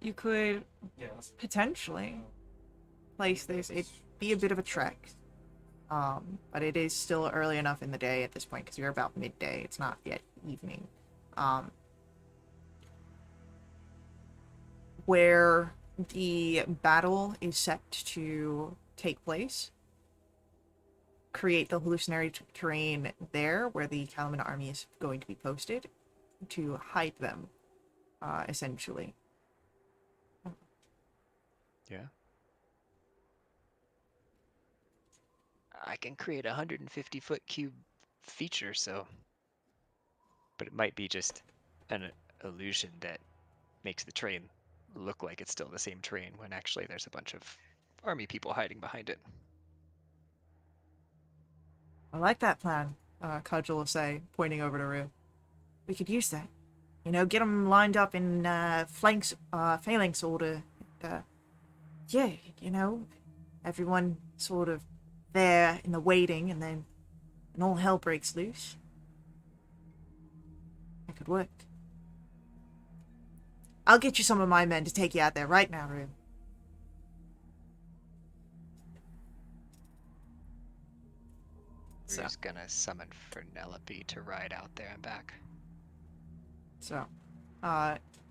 You could potentially place this. It'd be a bit of a trek. But it is still early enough in the day at this point because you're about midday. It's not yet evening. Where the battle is set to take place, create the hallucinatory terrain there where the Kalaman army is going to be posted to hide them, essentially. Yeah. I can create a 150-foot cube feature, so. But it might be just an illusion that makes the train look like it's still the same train when actually there's a bunch of army people hiding behind it. I like that plan, Cudgel will say, pointing over to Rue. We could use that. You know, get them lined up in phalanx order. Yeah, you know, everyone sort of there in the waiting, and then all hell breaks loose. That could work. I'll get you some of my men to take you out there right now, Rue. Rue's gonna summon Fernelope to ride out there and back. So,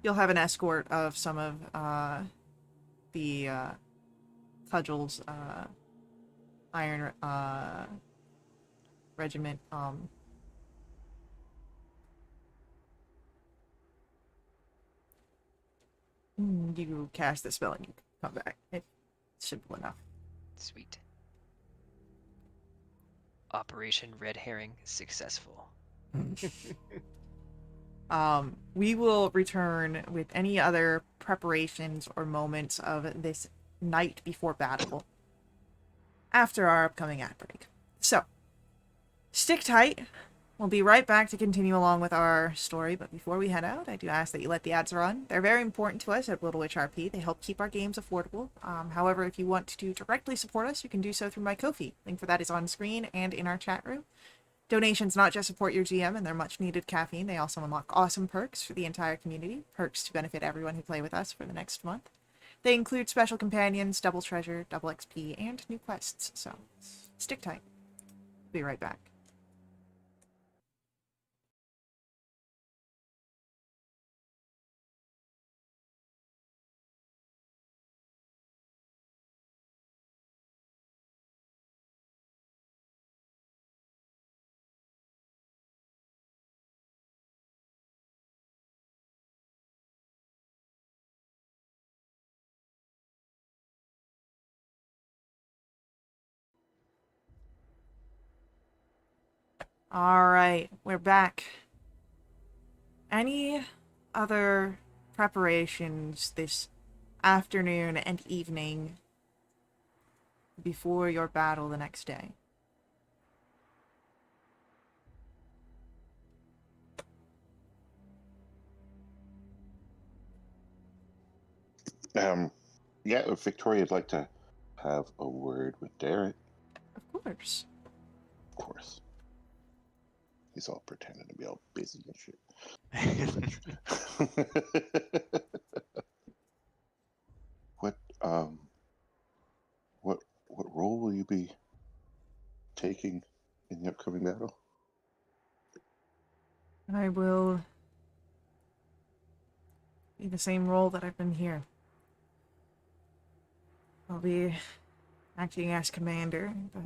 you'll have an escort of some of the Cudgel's Iron Regiment. You cast the spell and you come back. It's simple enough. Sweet. Operation Red Herring successful. We will return with any other preparations or moments of this night before battle after our upcoming ad break. So, stick tight. We'll be right back to continue along with our story, but before we head out, I do ask that you let the ads run. They're very important to us at WRP. They help keep our games affordable. However, if you want to directly support us, you can do so through my Ko-fi. Link for that is on screen and in our chat room. Donations not just support your GM and their much-needed caffeine, they also unlock awesome perks for the entire community, perks to benefit everyone who play with us for the next month. They include special companions, double treasure, double XP, and new quests, so stick tight. Be right back. Alright, we're back. Any other preparations this afternoon and evening before your battle the next day? Yeah, if Victoria'd like to have a word with Derek, Of course. of course. He's all pretending to be all busy and shit. What what role will you be taking in the upcoming battle? I will be the same role that I've been here. I'll be acting as commander, but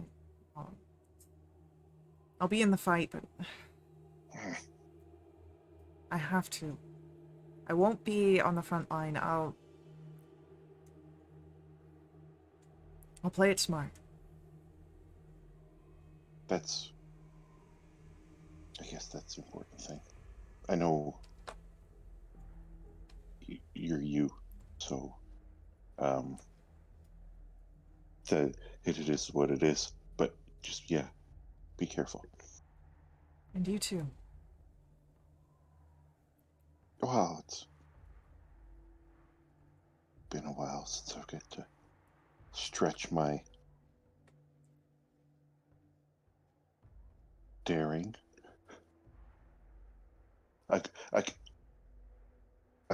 I'll be in the fight, but I have to. I won't be on the front line. I'll play it smart. I guess that's the important thing. I know you're you, so it is what it is. But just be careful. And you too. Well, it's been a while since I've got to stretch my daring. I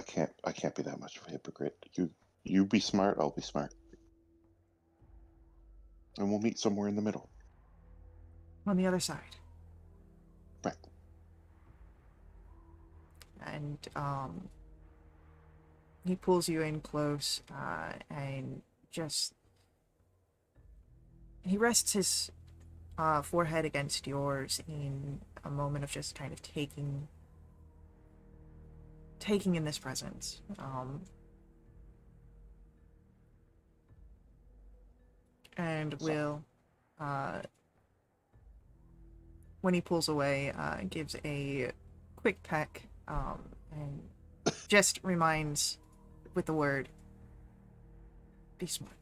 can't be that much of a hypocrite. You be smart, I'll be smart. And we'll meet somewhere in the middle. On the other side. Right. And he pulls you in close, and just he rests his forehead against yours in a moment of just kind of taking in this presence. And will, when he pulls away, gives a quick peck, and just reminds with the word, be smart.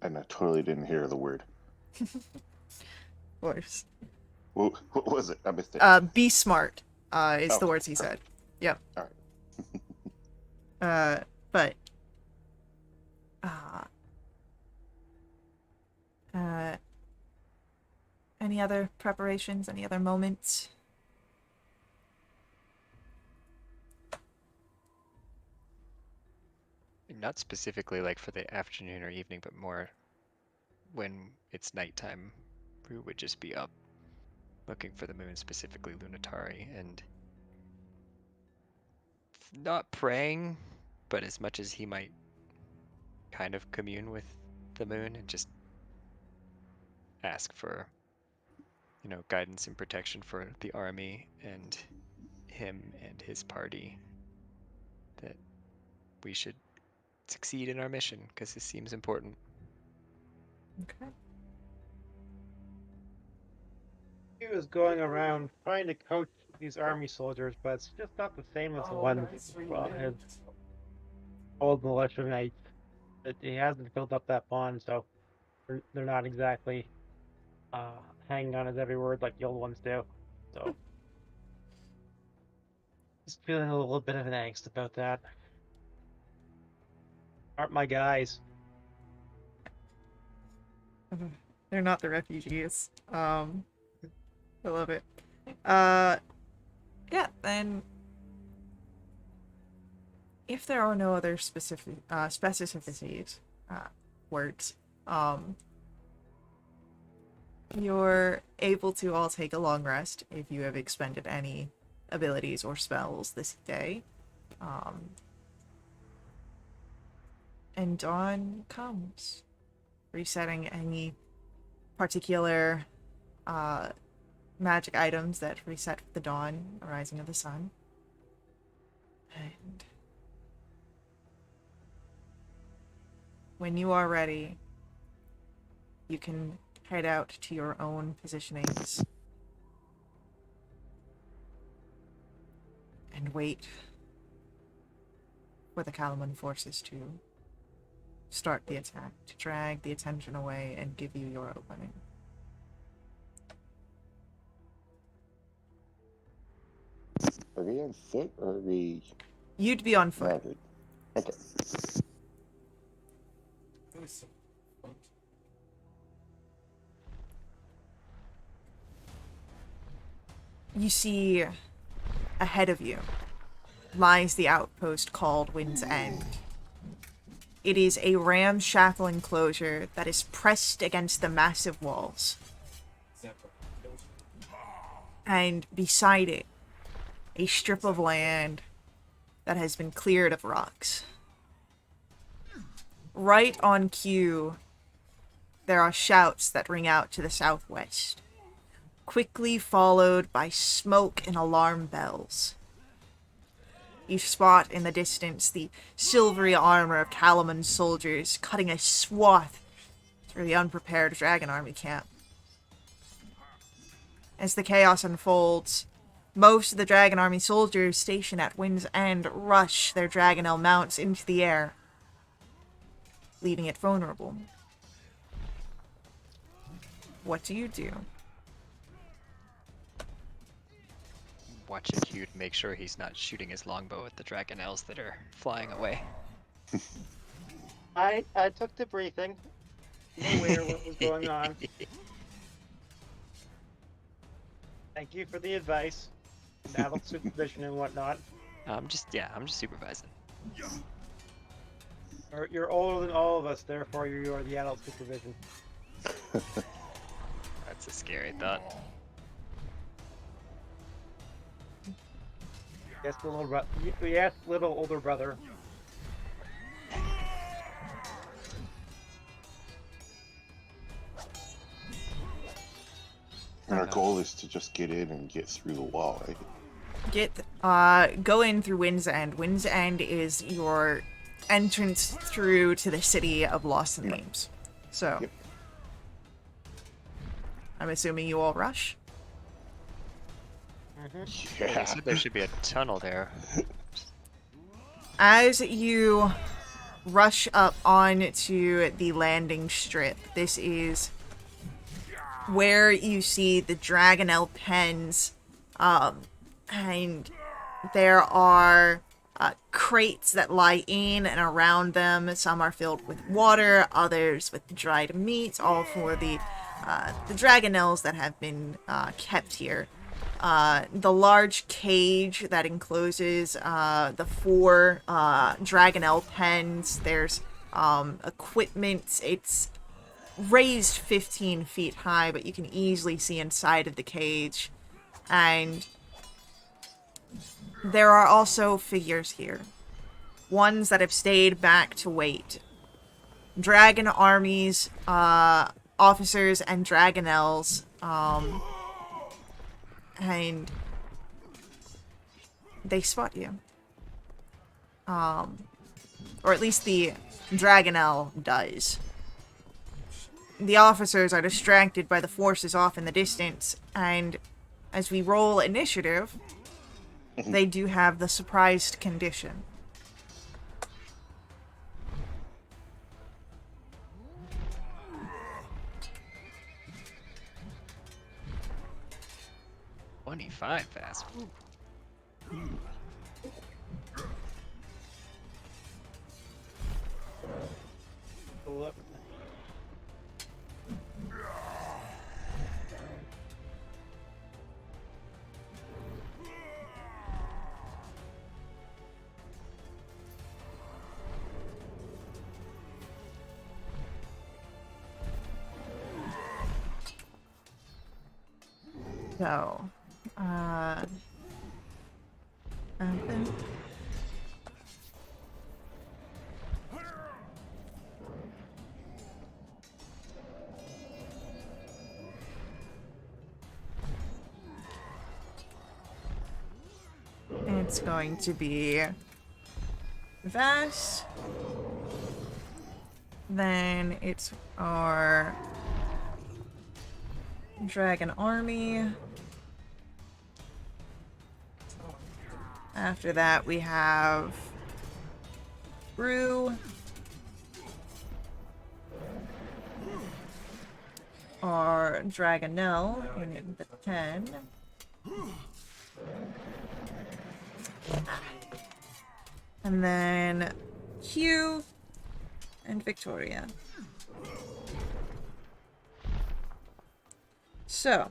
And I totally didn't hear the word. Of course. What was it? I missed it. Be smart, is the Okay. words he said. Yep. All right. But any other preparations, any other moments? Not specifically like for the afternoon or evening, but more when it's nighttime. Rue would just be up looking for the moon, specifically Lunatari, and not praying, but as much as he might kind of commune with the moon and just ask for, guidance and protection for the army and him and his party, that we should succeed in our mission because this seems important. Okay. He was going around trying to coach these army soldiers, but it's just not the same as the ones his old militia mates. He hasn't filled up that pond, so they're not exactly hanging on his every word like the old ones do. So just feeling a little bit of an angst about that. Aren't my guys. They're not the refugees. I love it. Yeah, then if there are no other specific specificities, words, you're able to all take a long rest if you have expended any abilities or spells this day. And dawn comes, resetting any particular magic items that reset with the dawn, the rising of the sun. And when you are ready, you can head out to your own positionings and wait for the Kalaman forces to start the attack, to drag the attention away and give you your opening. Are we on foot or are we You'd be on foot. mounted? Okay. There was some fun. You see ahead of you lies the outpost called Wind's End. It is a ramshackle enclosure that is pressed against the massive walls. And beside it, a strip of land that has been cleared of rocks. Right on cue, there are shouts that ring out to the southwest, quickly followed by smoke and alarm bells. You spot in the distance the silvery armor of Kalaman's soldiers cutting a swath through the unprepared dragon army camp. As the chaos unfolds, most of the dragon army soldiers stationed at Wind's End rush their dragonel mounts into the air, leaving it vulnerable. What do you do? Watch it, Hugh, to make sure he's not shooting his longbow at the dragonels that are flying away. I took the briefing. I'm aware what was going on. Thank you for the advice, adult supervision and whatnot. I'm just supervising. You're older than all of us, therefore you are the adult supervision. That's a scary thought. Yes, little brother. Yes, little older brother. And our goal is to just get in and get through the wall, right? Go in through Wind's End. Wind's End is your entrance through to the city of Lost Names. So, Yep. I'm assuming you all rush? They Yeah. said there should be a tunnel there. As you rush up onto the landing strip, this is where you see the Dragonel pens, and there are crates that lie in and around them. Some are filled with water, others with dried meat, all for the Dragonels that have been kept here. The large cage that encloses the 4 Dragonel pens. There's equipment. It's raised 15 feet high, but you can easily see inside of the cage. And there are also figures here. Ones that have stayed back to wait. Dragon armies, officers, and Dragonels. And they spot you. Or at least the Dragonel does. The officers are distracted by the forces off in the distance, and as we roll initiative, they do have the surprised condition. 25 fast. Ooh. Look. So, okay. It's going to be Vast. Then it's our Dragon Army. After that, we have Rue. Our Dragonelle in the 10. And then Q and Victoria. So,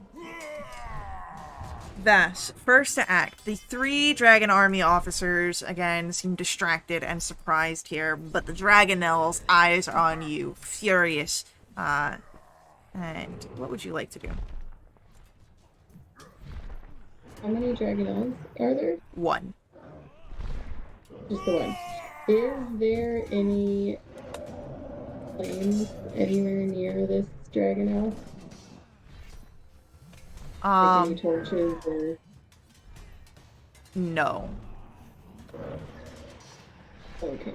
thus, first to act. The 3 Dragon Army officers, again, seem distracted and surprised here, but the Dragonelle's eyes are on you, furious. And what would you like to do? How many Dragonlance are there? 1. Just the one. Is there any flames anywhere near this Dragonelle? Like any torches or... No. Okay.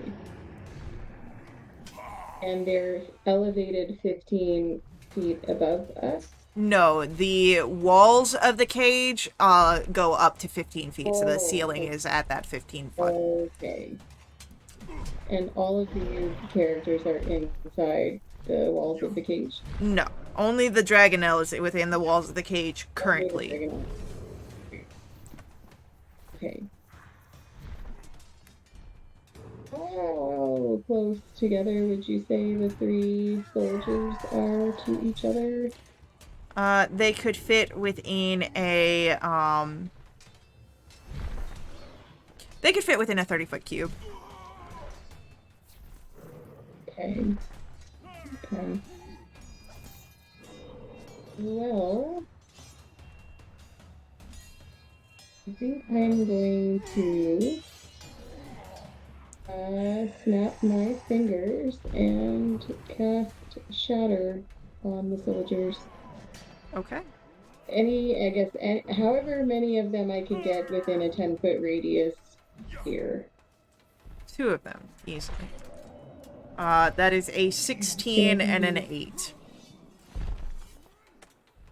And they're elevated 15 feet above us? No, the walls of the cage go up to 15 feet, so the ceiling is at that 15 foot. Okay. And all of these characters are inside the walls of the cage? No, only the Dragonelle is within the walls of the cage currently. Okay. How close together would you say the 3 soldiers are to each other? They could fit within a, they could fit within a 30-foot cube. Okay. Okay. Well, I think I'm going to snap my fingers and cast Shatter on the soldiers. Okay. I guess, however many of them I can get within a 10-foot radius here. 2 of them, easily. That is a 16 and an 8.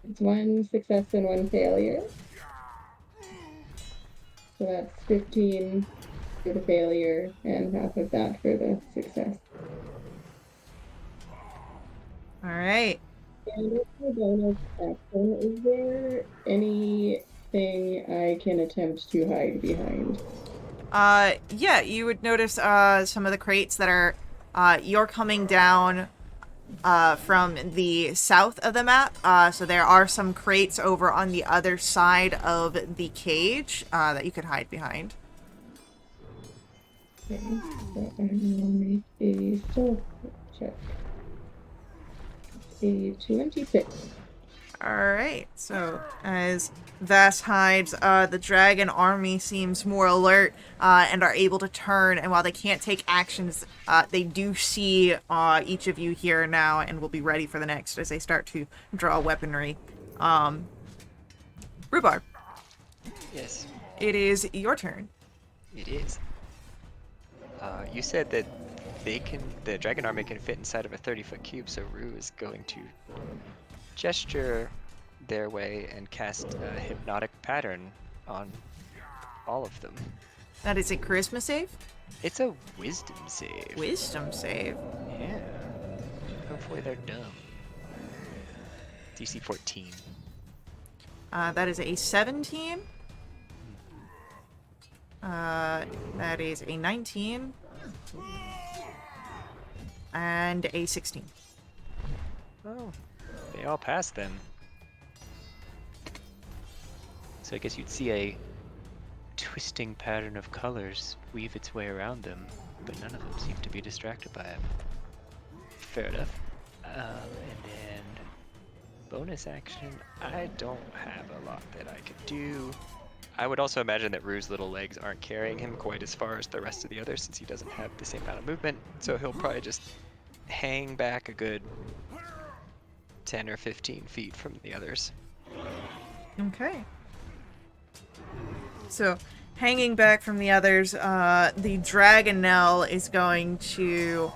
It's 1 success and 1 failure. So that's 15 for the failure and half of that for the success. Alright. And with the bonus action, is there anything I can attempt to hide behind? Yeah, you would notice, some of the crates that are, you're coming down, from the south of the map. So there are some crates over on the other side of the cage, that you could hide behind. Okay, so I will make a stealth check. A 26. Alright, so as Vass hides, the dragon army seems more alert, and are able to turn, and while they can't take actions, they do see each of you here now, and will be ready for the next as they start to draw weaponry. Rhubarb. Yes, It is your turn. it is. You said that the dragon army can fit inside of a 30-foot cube, so Rue is going to gesture their way and cast a hypnotic pattern on all of them. That is a charisma save? It's a wisdom save. Wisdom save. Yeah. Hopefully they're dumb. DC 14. That is a 17. That is a 19 and a 16. Oh, they all pass then. So I guess you'd see a twisting pattern of colors weave its way around them, but none of them seem to be distracted by it. Fair enough. And then bonus action, I don't have a lot that I could do. I would also imagine that Rue's little legs aren't carrying him quite as far as the rest of the others since he doesn't have the same amount of movement, so he'll probably just hang back a good 10 or 15 feet from the others. Okay. So, hanging back from the others, the Dragonelle is going to,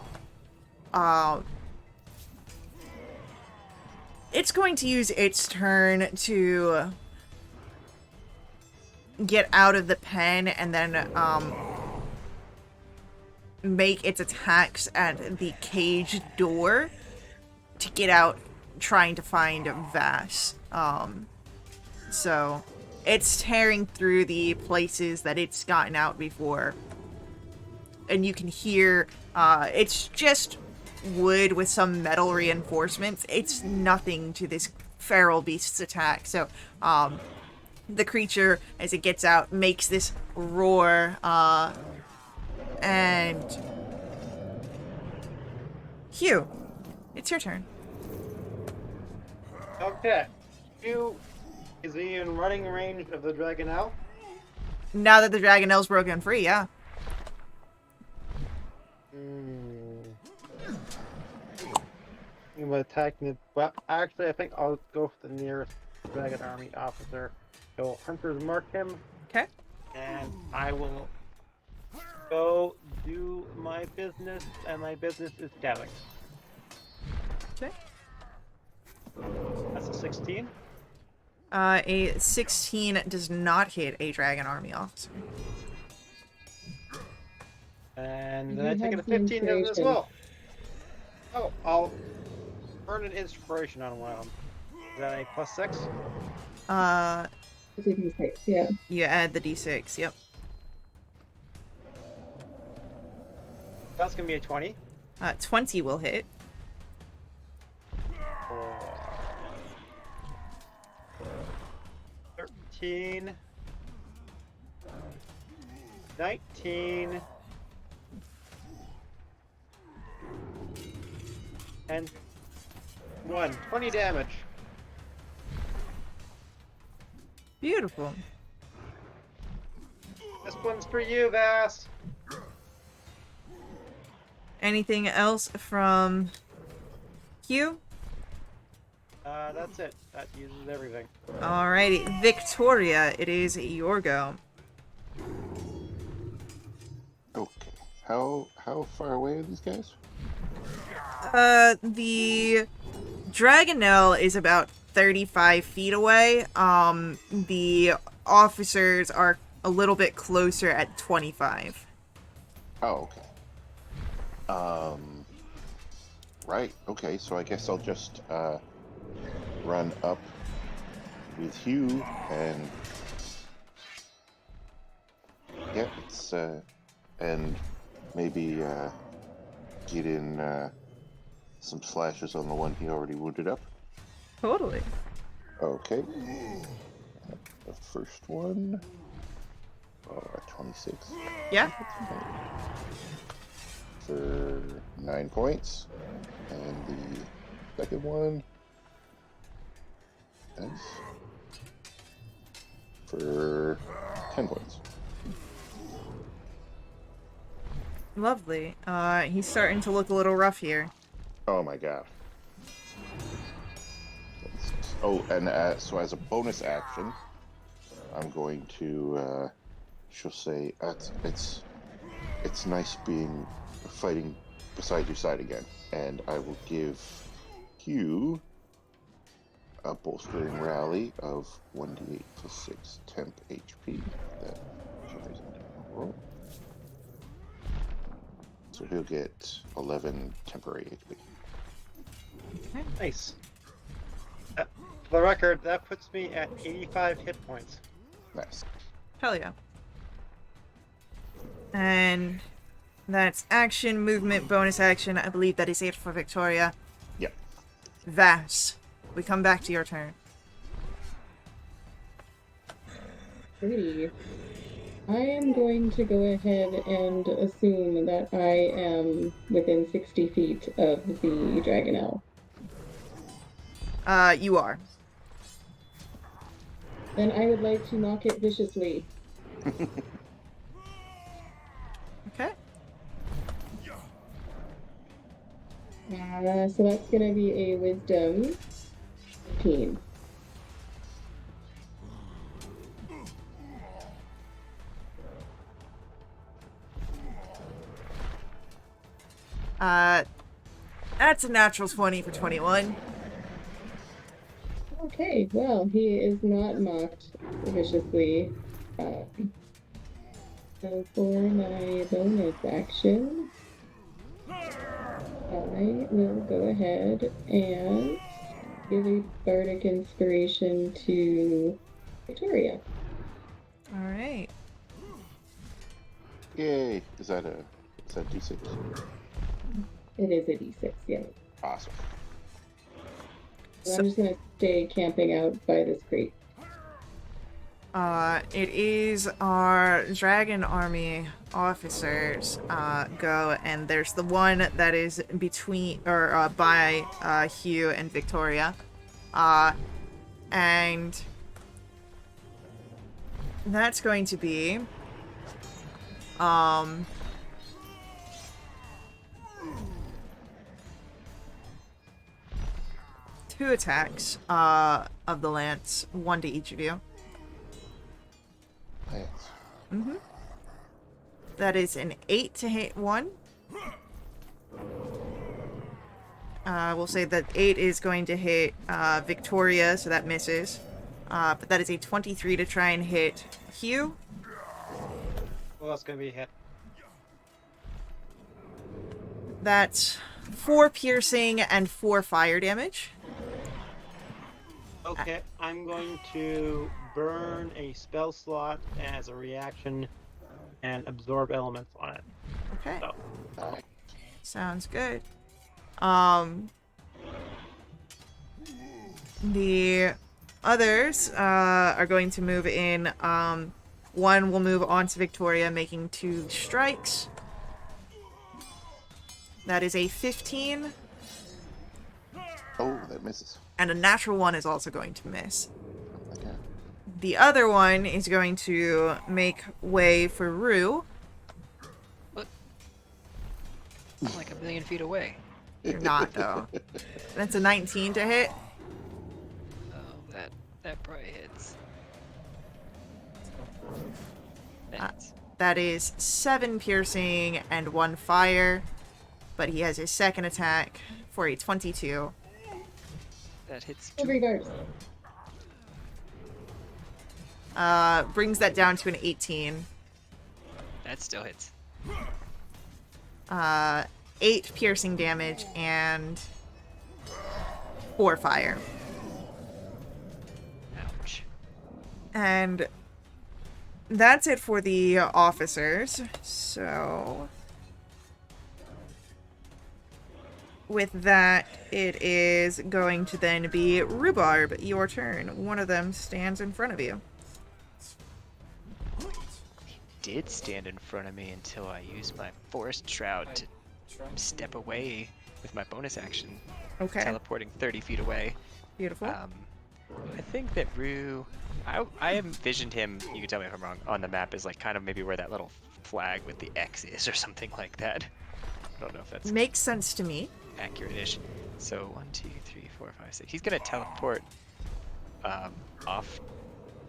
it's going to use its turn to get out of the pen and then, make its attacks at the cage door to get out, trying to find Vass. So it's tearing through the places that it's gotten out before. And you can hear, it's just wood with some metal reinforcements. It's nothing to this feral beast's attack. So, the creature, as it gets out, makes this roar, and Hugh, it's your turn. Okay. Is he in running range of the Dragonelle? Now that the Dragonelle's broken free, yeah. You would attack me. Well, actually, I think I'll go for the nearest Dragon Army officer. So, Hunters mark him. Okay. And I will go do my business, and my business is scouting. Okay. That's a 16. A 16 does not hit a Dragon Army officer. And You then I take it have a the 15 as inspiration. well. Oh, I'll burn an inspiration on one of them. Is that a +6? It's a D6, yeah. You add the d6, yep. That's gonna be a 20. 20 will hit. 13, 19, and 20 damage. Beautiful. This one's for you, Vass. Anything else from Hugh? That's it. That uses everything. Alrighty, Victoria, it is your go. Okay. How far away are these guys? The Dragonelle is about 35 feet away. The officers are a little bit closer at 25. Oh, okay. Right. Okay. So I guess I'll just run up with Hugh and yeah, it's and maybe get in some slashes on the one he already wounded up. Totally. Okay. The first one. 26. Yeah. For 9 points. And the second one is for 10 points. Lovely. He's starting to look a little rough here. Oh my god. Oh, and so as a bonus action, I'm going to, she'll say, it's nice fighting beside your side again. And I will give Hugh a bolstering rally of 1d8 plus 6 temp HP. That roll. So he'll get 11 temporary HP. Okay. Nice. For the record, that puts me at 85 hit points. Nice. Hell yeah. And that's action, movement, bonus action. I believe that is it for Victoria. Yep. Vass, we come back to your turn. Pretty. I am going to go ahead and assume that I am within 60 feet of the Dragonelle. You are. Then I would like to knock it viciously. Okay. So that's going to be a wisdom 15. That's a natural 20 for 21. Okay, well, he is not mocked viciously. So for my bonus action, I will go ahead and give a bardic inspiration to Victoria. Alright. Yay! Is that D6? It is a d6, yeah. Awesome. So I'm just gonna stay camping out by this crate. It is our Dragon Army officers, go, and there's the one that is between, or, by, Hugh and Victoria. And that's going to be, 2 attacks, of the lance, 1 to each of you. Thanks. Mm-hmm. That is an 8 to hit 1. We'll say that 8 is going to hit Victoria, so that misses. But that is a 23 to try and hit Hugh. Well, that's gonna be a hit. That's 4 piercing and 4 fire damage. Okay, I'm going to burn a spell slot as a reaction and absorb elements on it. Okay. So, Nice. Sounds good. The others are going to move in. One will move on to Victoria, making 2 strikes. That is a 15, Oh, that misses. and a natural 1 is also going to miss. Okay. The other one is going to make way for Rue. I'm like a million feet away. You're not, though. That's a 19 to hit. Oh, that probably hits. Thanks. That is 7 piercing and 1 fire. But he has his second attack for a 22. That hits Well, too. regardless. Brings that down to an 18. That still hits. 8 piercing damage and 4 fire. Ouch. And that's it for the officers. So with that, it is going to then be Rhubarb, your turn. One of them stands in front of you. Did stand in front of me until I used my Forest Shroud to step away with my bonus action, Okay, teleporting 30 feet away. beautiful. I think that Rue, I envisioned him, you can tell me if I'm wrong, on the map is like kind of maybe where that little flag with the X is or something like that. I don't know if that's Makes sense to me. accurate-ish. So 1, 2, 3, 4, 5, 6. He's gonna teleport off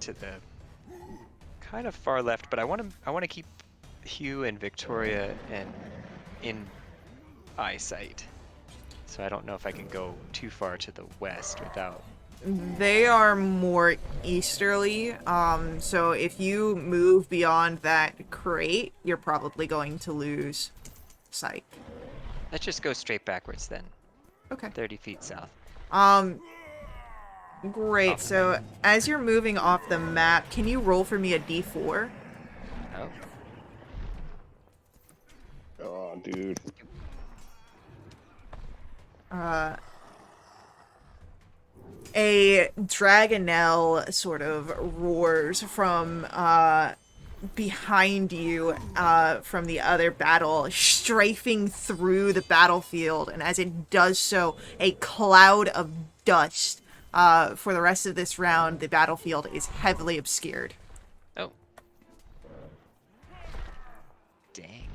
to the kind of far left, but I want to keep Hugh and Victoria in eyesight. So I don't know if I can go too far to the west without. They are more easterly, so if you move beyond that crate, you're probably going to lose sight. Let's just go straight backwards then. Okay. 30 feet south. Great. So as you're moving off the map, can you roll for me a d4? Oh. dude. A dragonelle sort of roars from behind you from the other battle, strafing through the battlefield, and as it does so, a cloud of dust. For the rest of this round, the battlefield is heavily obscured. Oh. Dang.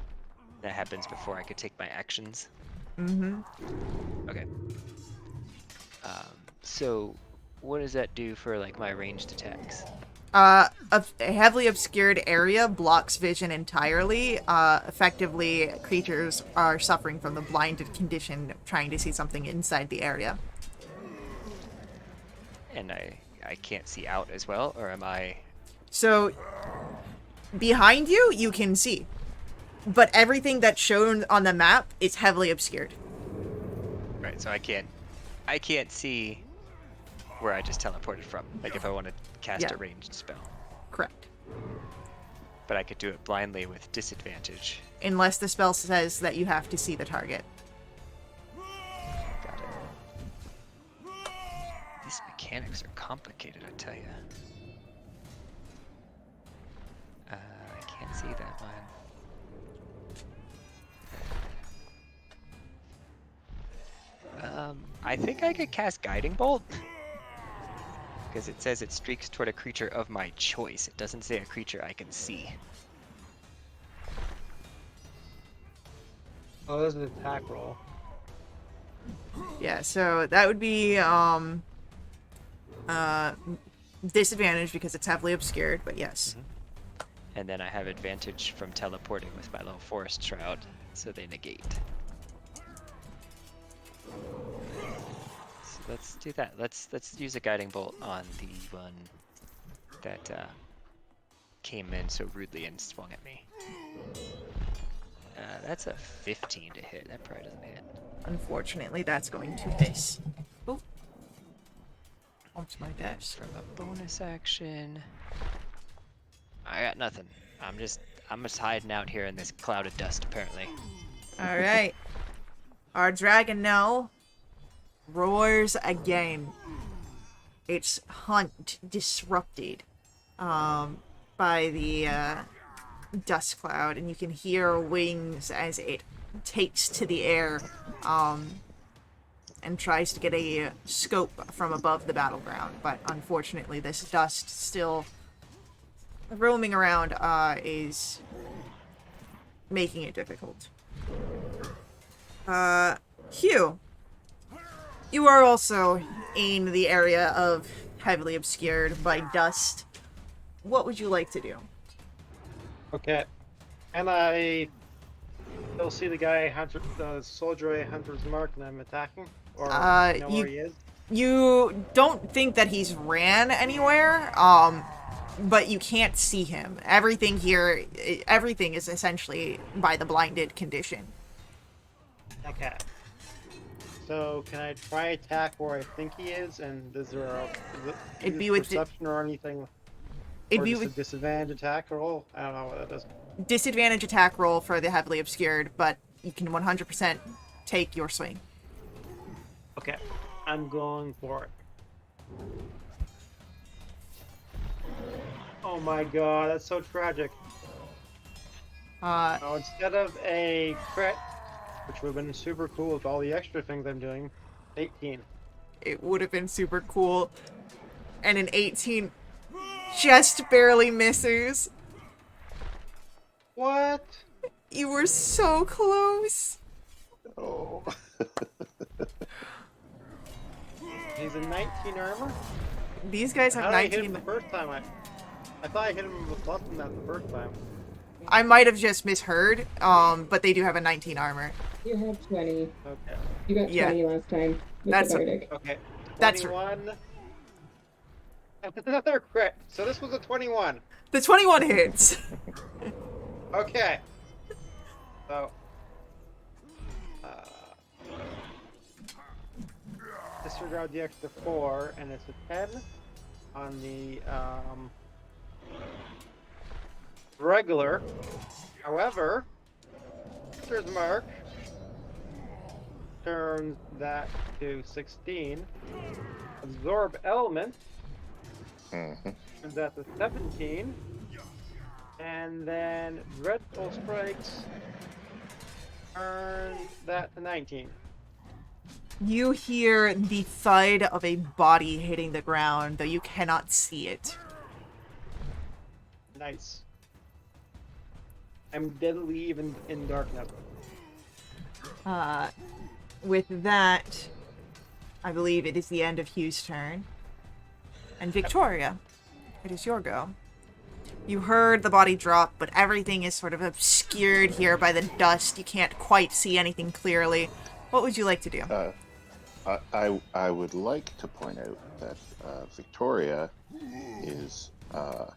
That happens before I could take my actions. Mm-hmm. Okay. So what does that do for like my ranged attacks? A heavily obscured area blocks vision entirely. Effectively, creatures are suffering from the blinded condition, trying to see something inside the area. And I can't see out as well, or am I? So, behind you, you can see. But everything that's shown on the map is heavily obscured. Right, so I can't see where I just teleported from. Like if I want to cast a ranged spell. Correct. But I could do it blindly with disadvantage. Unless the spell says that you have to see the target. Got it. These mechanics are complicated, I tell you. I can't see that one. I think I could cast Guiding Bolt. Because it says it streaks toward a creature of my choice. It doesn't say a creature I can see. Oh, there's an attack roll. Yeah, so that would be disadvantage because it's heavily obscured, but yes. And then I have advantage from teleporting with my little forest shroud, so they negate. So let's do that. Let's use a guiding bolt on the one that came in so rudely and swung at me. That's a 15 to hit. That probably doesn't hit. Unfortunately, that's going to miss. Oh. Onto my desk. From a bonus action, I got nothing. I'm just hiding out here in this cloud of dust, apparently. All right. Our dragon now roars again. Its hunt disrupted by the dust cloud, and you can hear wings as it takes to the air and tries to get a scope from above the battleground. But unfortunately, this dust still roaming around is making it difficult. Hugh, you are also in the area of heavily obscured by dust. What would you like to do? Okay. And I still see the guy, the soldier Hunter's Mark, and I'm attacking? Or know where he is? You don't think that he's ran anywhere, but you can't see him. Everything here, everything is essentially by the blinded condition. Okay. So can I try attack where I think he is? And is there It'd be with perception or anything? It'd or be just with a disadvantage attack roll? I don't know what that is. disadvantage attack roll for the heavily obscured, but you can 100% take your swing. Okay. I'm going for it. Oh my god, that's so tragic. Now, instead of a crit, which would have been super cool with all the extra things I'm doing, 18. It would have been super cool. And an 18 just barely misses. What? You were so close. Oh. He's a 19 armor? These guys have How did I hit him 19. the first time? I thought I hit him with less than that the first time. I might have just misheard, but they do have a 19 armor. You have 20. Okay. You got 20 Yeah. last time with That's the Bardic. Okay. That's 21. Another crit. So this was a 21. The 21 hits. Okay. So. Disregard the extra 4, and it's a 10 on the regular. However, Hunter's Mark turns that to 16. Absorb Element Mm-hmm. turns that to 17. And then Dreadful Strikes turns that to 19. You hear the thud of a body hitting the ground, though you cannot see it. Nice. I'm deadly even in darkness. With that, I believe it is the end of Hugh's turn. And Victoria, it is your go. You heard the body drop, but everything is sort of obscured here by the dust. You can't quite see anything clearly. What would you like to do? I would like to point out that Victoria is a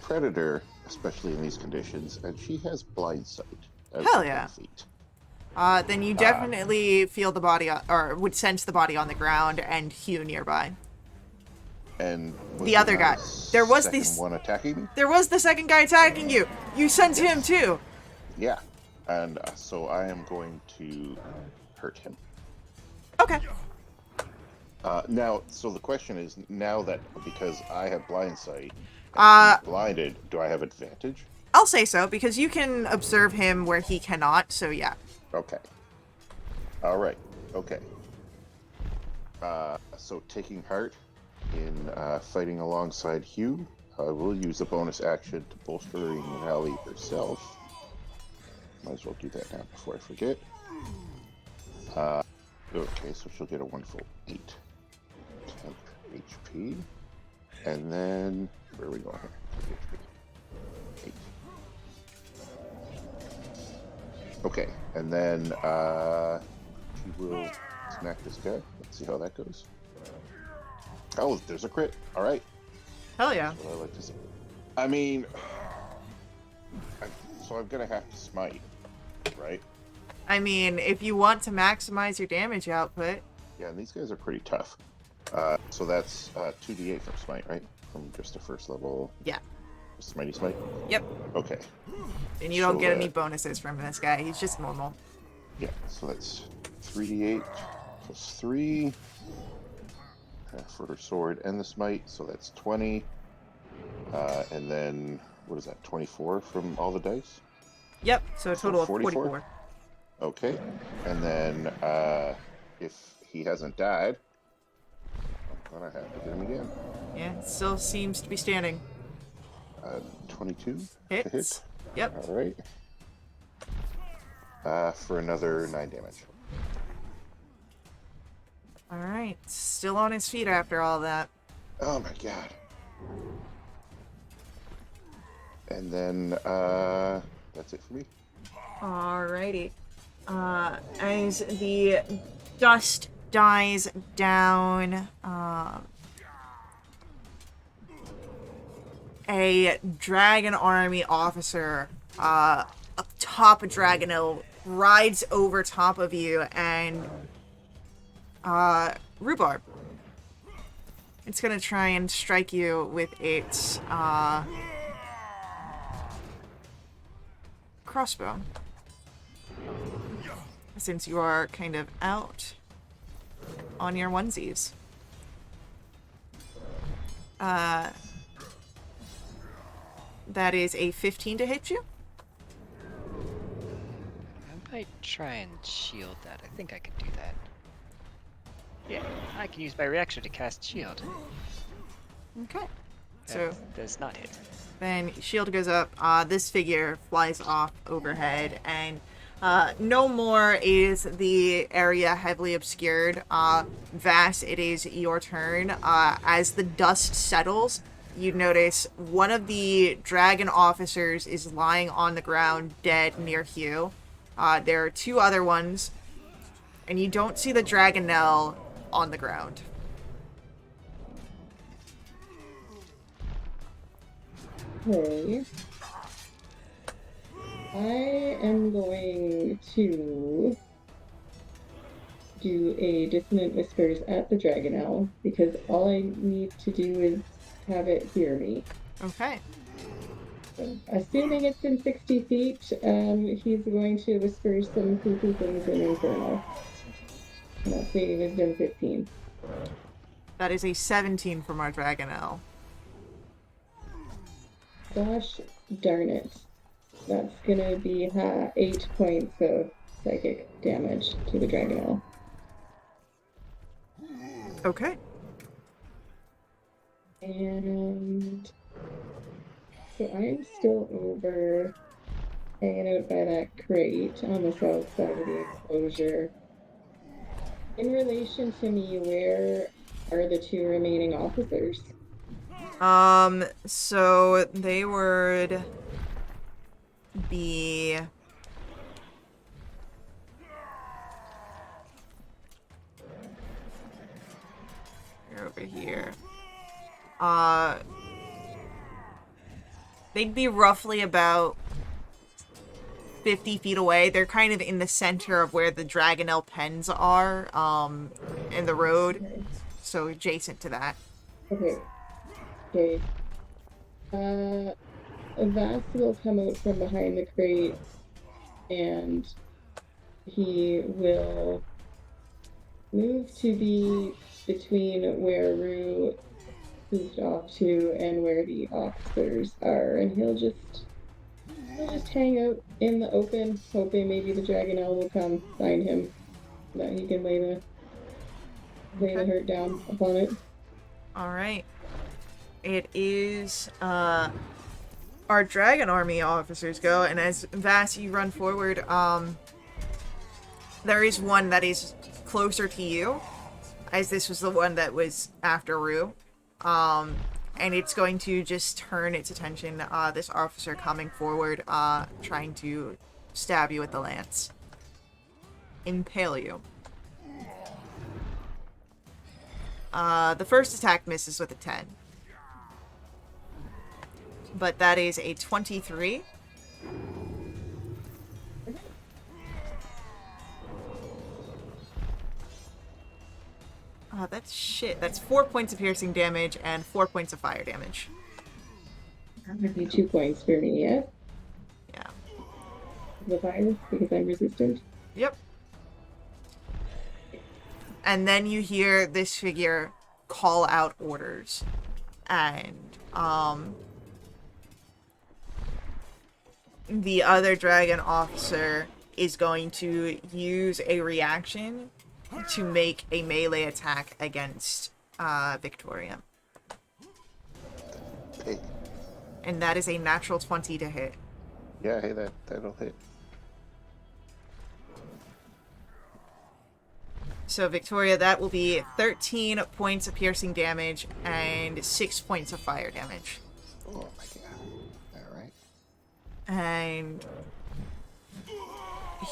predator, especially in these conditions, and she has blind sight. Hell yeah. 10 feet. Then you definitely feel the body, or would sense the body on the ground and Hugh nearby. And The other guy. There was this one attacking me. There was the second guy attacking you. You sense him too. Yeah, and so I am going to hurt him. Okay. Now, so the question is, now that because I have blind sight, and he's blinded, do I have advantage? I'll say so, because you can observe him where he cannot, so yeah. Okay. All right. Okay. So taking heart in fighting alongside Hugh, I will use a bonus action to bolstering rally herself. Might as well do that now before I forget. Okay, so she'll get a wonderful 8 temp HP. And then, where are we going here? 8. Okay, and then she will smack this guy. Let's see how that goes. Oh, there's a crit. All right. Hell yeah. That's what I like to see. I mean, so I'm going to have to smite, right? I mean, if you want to maximize your damage output. Yeah, and these guys are pretty tough. So that's 2d8 from smite, right? From just a first level. Yeah. Smitey smite? Yep. Okay. And you don't get any bonuses from this guy. He's just normal. Yeah, so that's 3d8 plus 3 for her sword and the smite, so that's 20. And then, what is that, 24 from all the dice? Yep, so a total of 44. Okay, and then if he hasn't died, I'm gonna have to hit him again. Yeah, it still seems to be standing. 22 Hits. to hit. Yep. All right. For another 9 damage. All right, still on his feet after all that. Oh my god. And then that's it for me. Alrighty. As the dust dies down, a dragon army officer up top of Dragonil rides over top of you and rhubarb. It's gonna try and strike you with its crossbow. Since you are kind of out on your onesies. That is a 15 to hit you. I might try and shield that. I think I can do that. Yeah, I can use my reaction to cast shield. Okay. So That does not hit. then shield goes up. This figure flies off overhead, and no more is the area heavily obscured. Vass, it is your turn. As the dust settles, you notice one of the dragon officers is lying on the ground dead near Hugh. There are 2 other ones, and you don't see the Dragonel on the ground. Okay. I am going to do a Dissonant Whispers at the Dragonel, because all I need to do is have it hear me. Okay. Assuming it's in 60 feet, he's going to whisper some poo-poo things in Infernal. And that's a Wisdom 15. That is a 17 from our Dragonel. Gosh darn it. That's gonna be 8 points of psychic damage to the Dragonel. Okay. And so I'm still over hanging out by that crate on the south side of the enclosure. In relation to me, where are the 2 remaining officers? So they would be over here. They'd be roughly about 50 feet away. They're kind of in the center of where the Dragonel pens are, in the road. Okay. So adjacent to that. Okay. Okay. Vass will come out from behind the crate and he will move to be between where Rue moved off to and where the officers are, and he'll just hang out in the open, hoping maybe the Dragonel will come find him, that he can lay the hurt down upon it. All right. It is our Dragon Army officers go, and as Vass, you run forward, there is one that is closer to you, as this was the one that was after Rue. And it's going to just turn its attention, this officer coming forward, trying to stab you with the lance. Impale you. The first attack misses with a 10. But that is a 23. Oh, that's shit. That's 4 points of piercing damage and 4 points of fire damage. That would be 2 points for me, yeah? Yeah. The fire, because I'm resistant. Yep. And then you hear this figure call out orders. And, the other dragon officer is going to use a reaction to make a melee attack against Victoria. Hey. And that is a natural 20 to hit. Yeah, hey, that'll hit. So Victoria, that will be 13 points of piercing damage and 6 points of fire damage. Oh my god. Alright. And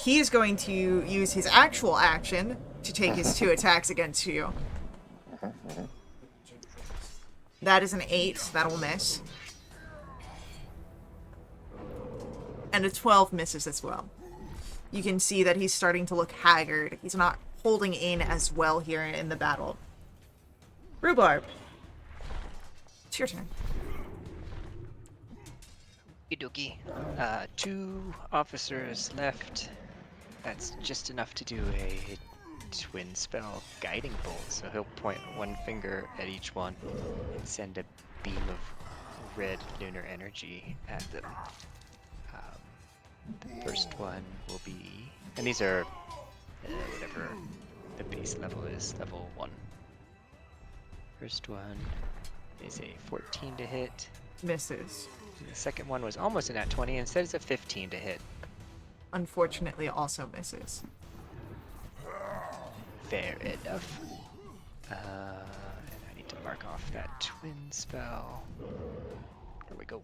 he is going to use his actual action to take his 2 attacks against you. That is an 8. That'll miss. And a 12 misses as well. You can see that he's starting to look haggard. He's not holding in as well here in the battle. Rhubarb. It's your turn. Okie dokie. 2 officers left. That's just enough to do a twin spell guiding bolt. So he'll point one finger at each one and send a beam of red lunar energy at them. The first one will be, and these are whatever the base level is, level 1. First one is a 14 to hit. Misses. The second one was almost an at 20, instead it's a 15 to hit. Unfortunately, also misses. Fair enough. And I need to mark off that twin spell. There we go.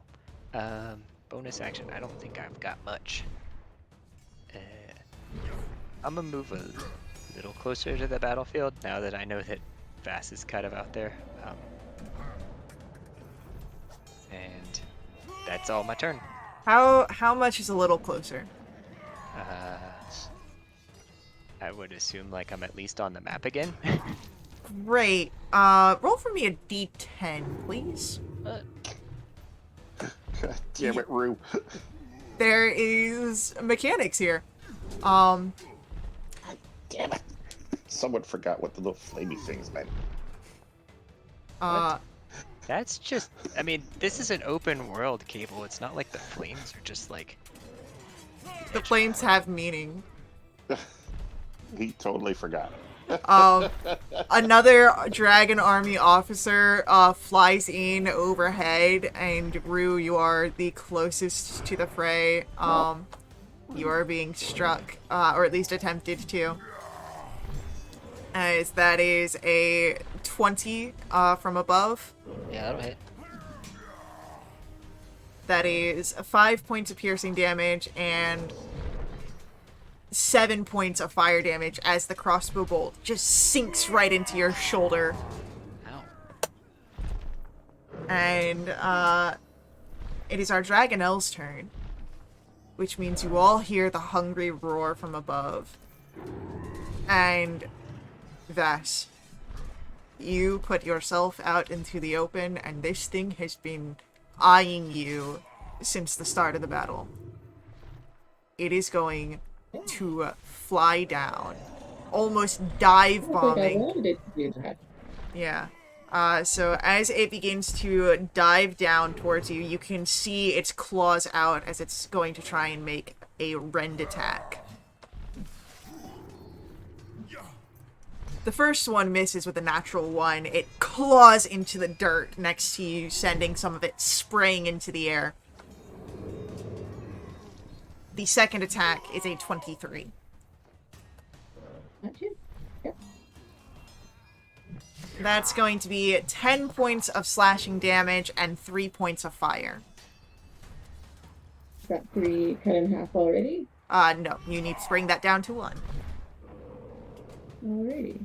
Bonus action, I don't think I've got much. I'm gonna move a little closer to the battlefield now that I know that Vass is kind of out there. And that's all my turn. How much is a little closer? I would assume like I'm at least on the map again. Great. Roll for me a d10, please. God Damn it, Rue. There is mechanics here. Damn it. Someone forgot what the little flamey things meant. That's just, I mean, this is an open world cable. It's not like the flames are just like. The flames have meaning. He totally forgot. Another Dragon Army officer flies in overhead, and Rue, you are the closest to the fray. You are being struck, or at least attempted to. As that is a 20 from above. Yeah, that'll hit. That is 5 points of piercing damage and 7 points of fire damage as the crossbow bolt just sinks right into your shoulder. Ow. And it is our Dragonelle's turn, which means you all hear the hungry roar from above. And Vass, you put yourself out into the open, and this thing has been eyeing you since the start of the battle. It is going to fly down, almost dive I think I bombing. wanted it to do that. Yeah. So as it begins to dive down towards you, you can see its claws out as it's going to try and make a rend attack. The first one misses with a natural 1. It claws into the dirt next to you, sending some of it spraying into the air. The second attack is a 23. Not you. Yep. That's going to be 10 points of slashing damage and 3 points of fire. Got 3 cut in half already. No, you need to bring that down to 1. Alrighty.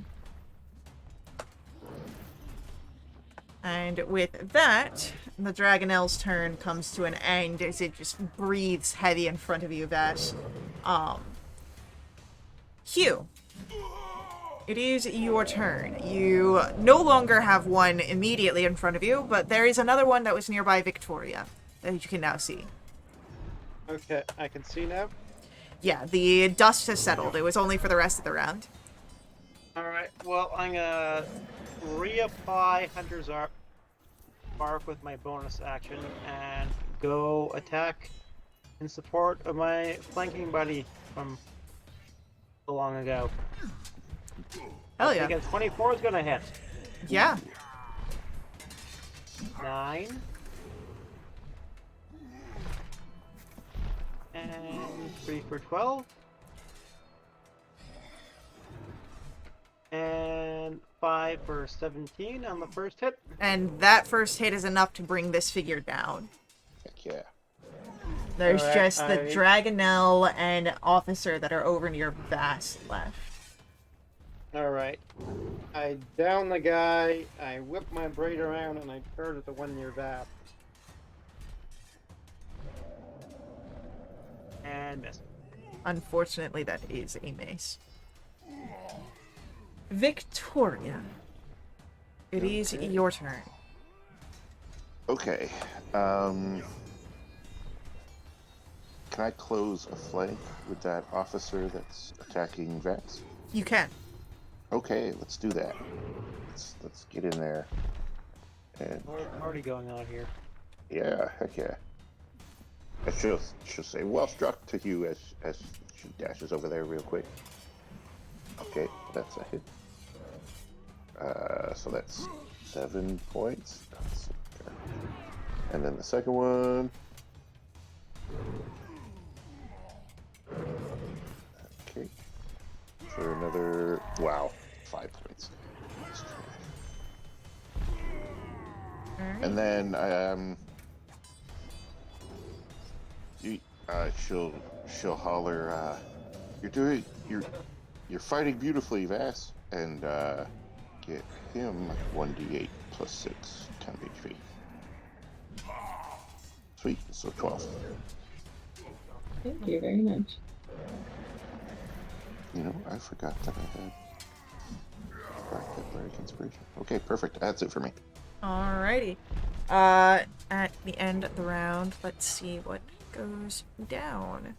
And with that, the Dragonelle's turn comes to an end as it just breathes heavy in front of you, Vash. Hugh, it is your turn. You no longer have one immediately in front of you, but there is another one that was nearby Victoria that you can now see. Okay, I can see now. Yeah, the dust has settled. It was only for the rest of the round. Alright, well, I'm gonna reapply Hunter's Bark with my bonus action and go attack in support of my flanking buddy from so long ago. Hell I yeah. think a 24 is gonna hit. Yeah. 9. And 3 for 12. And 5 for 17 on the first hit. And that first hit is enough to bring this figure down. Heck yeah. There's Alright, just the Dragonelle and Officer that are over near Vass left. Alright. I down the guy, I whip my blade around, and I turn at the one near that. And miss. Unfortunately, that is a mace. Victoria, it is your turn. Okay. Can I close a flank with that officer that's attacking Vex? You can. Okay, let's do that. Let's get in there. And Party going on here. yeah, heck yeah. I she'll say well struck to you as she dashes over there real quick. Okay, that's a hit. So that's 7 points. And then the second one. Okay. For another 5 points. And then she'll holler, you're fighting beautifully, Vass, and get him 1d8 plus 6 temp HP. Sweet, so 12. Thank you very much. You know, I forgot that I had Barbaric Inspiration. Okay, perfect. That's it for me. Alrighty. At the end of the round, let's see what goes down.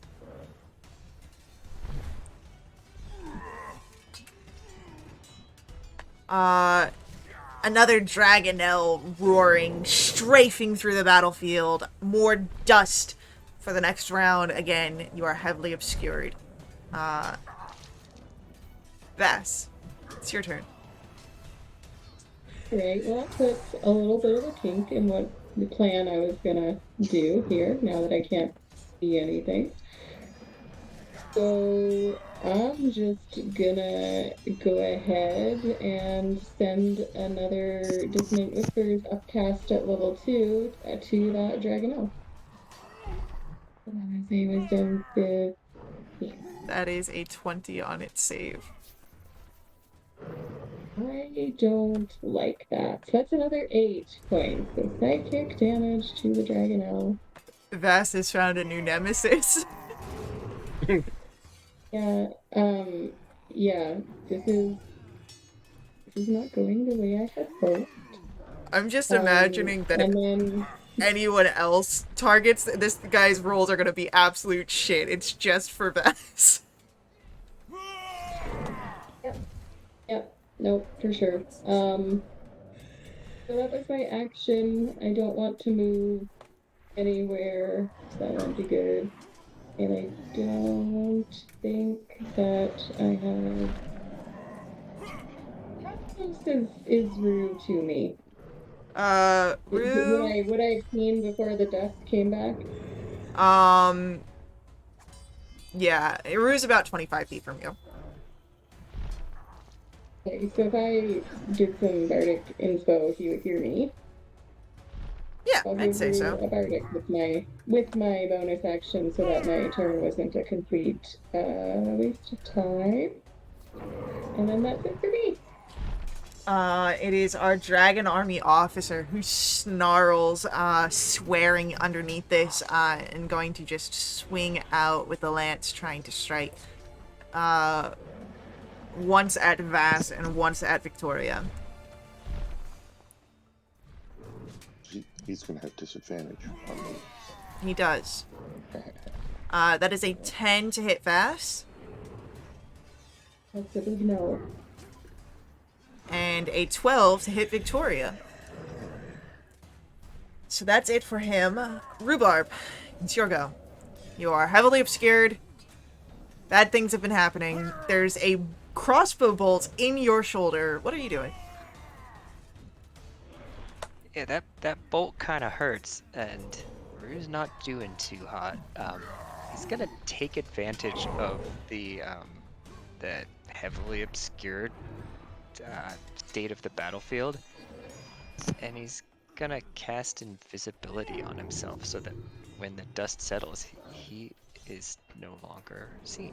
Another Dragonelle roaring, strafing through the battlefield. More dust for the next round. Again, you are heavily obscured. Vass, it's your turn. Right, well, that puts a little bit of a kink in what the plan I was gonna do here, now that I can't see anything. So I'm just gonna go ahead and send another Dissonant Whispers upcast at level 2 to that Dragonelle. So that is a wisdom 15. That is a 20 on its save. I don't like that. So that's another 8 points of psychic damage to the Dragonelle. Vass has found a new nemesis. Yeah, yeah, this is not going the way I had hoped. I'm just imagining that if And then anyone else targets this guy's rolls are gonna be absolute shit. It's just for Vass. Yep, nope, for sure. So that was my action. I don't want to move anywhere. So that won't be good. And I don't think that I have. How close is Rue to me? Rue. Would I have seen before the dust came back? Yeah, Rue's about 25 feet from you. Okay, so if I did some bardic info, he would hear me. Yeah, I'll I'd give say Rue so. a bardic with my bonus action, so that my turn wasn't a complete waste of time. And then that's it for me. It is our dragon army officer who snarls, swearing underneath this, and going to just swing out with the lance, trying to strike. Once at Vass and once at Victoria. He's going to have disadvantage on me. He does. That is a 10 to hit Vass. That's a big no. And a 12 to hit Victoria. So that's it for him. Rhubarb, it's your go. You are heavily obscured. Bad things have been happening. There's a crossbow bolt in your shoulder. What are you doing? Yeah, that bolt kind of hurts, and Rue's not doing too hot. He's gonna take advantage of the heavily obscured state of the battlefield, and he's gonna cast invisibility on himself so that when the dust settles, he is no longer seen.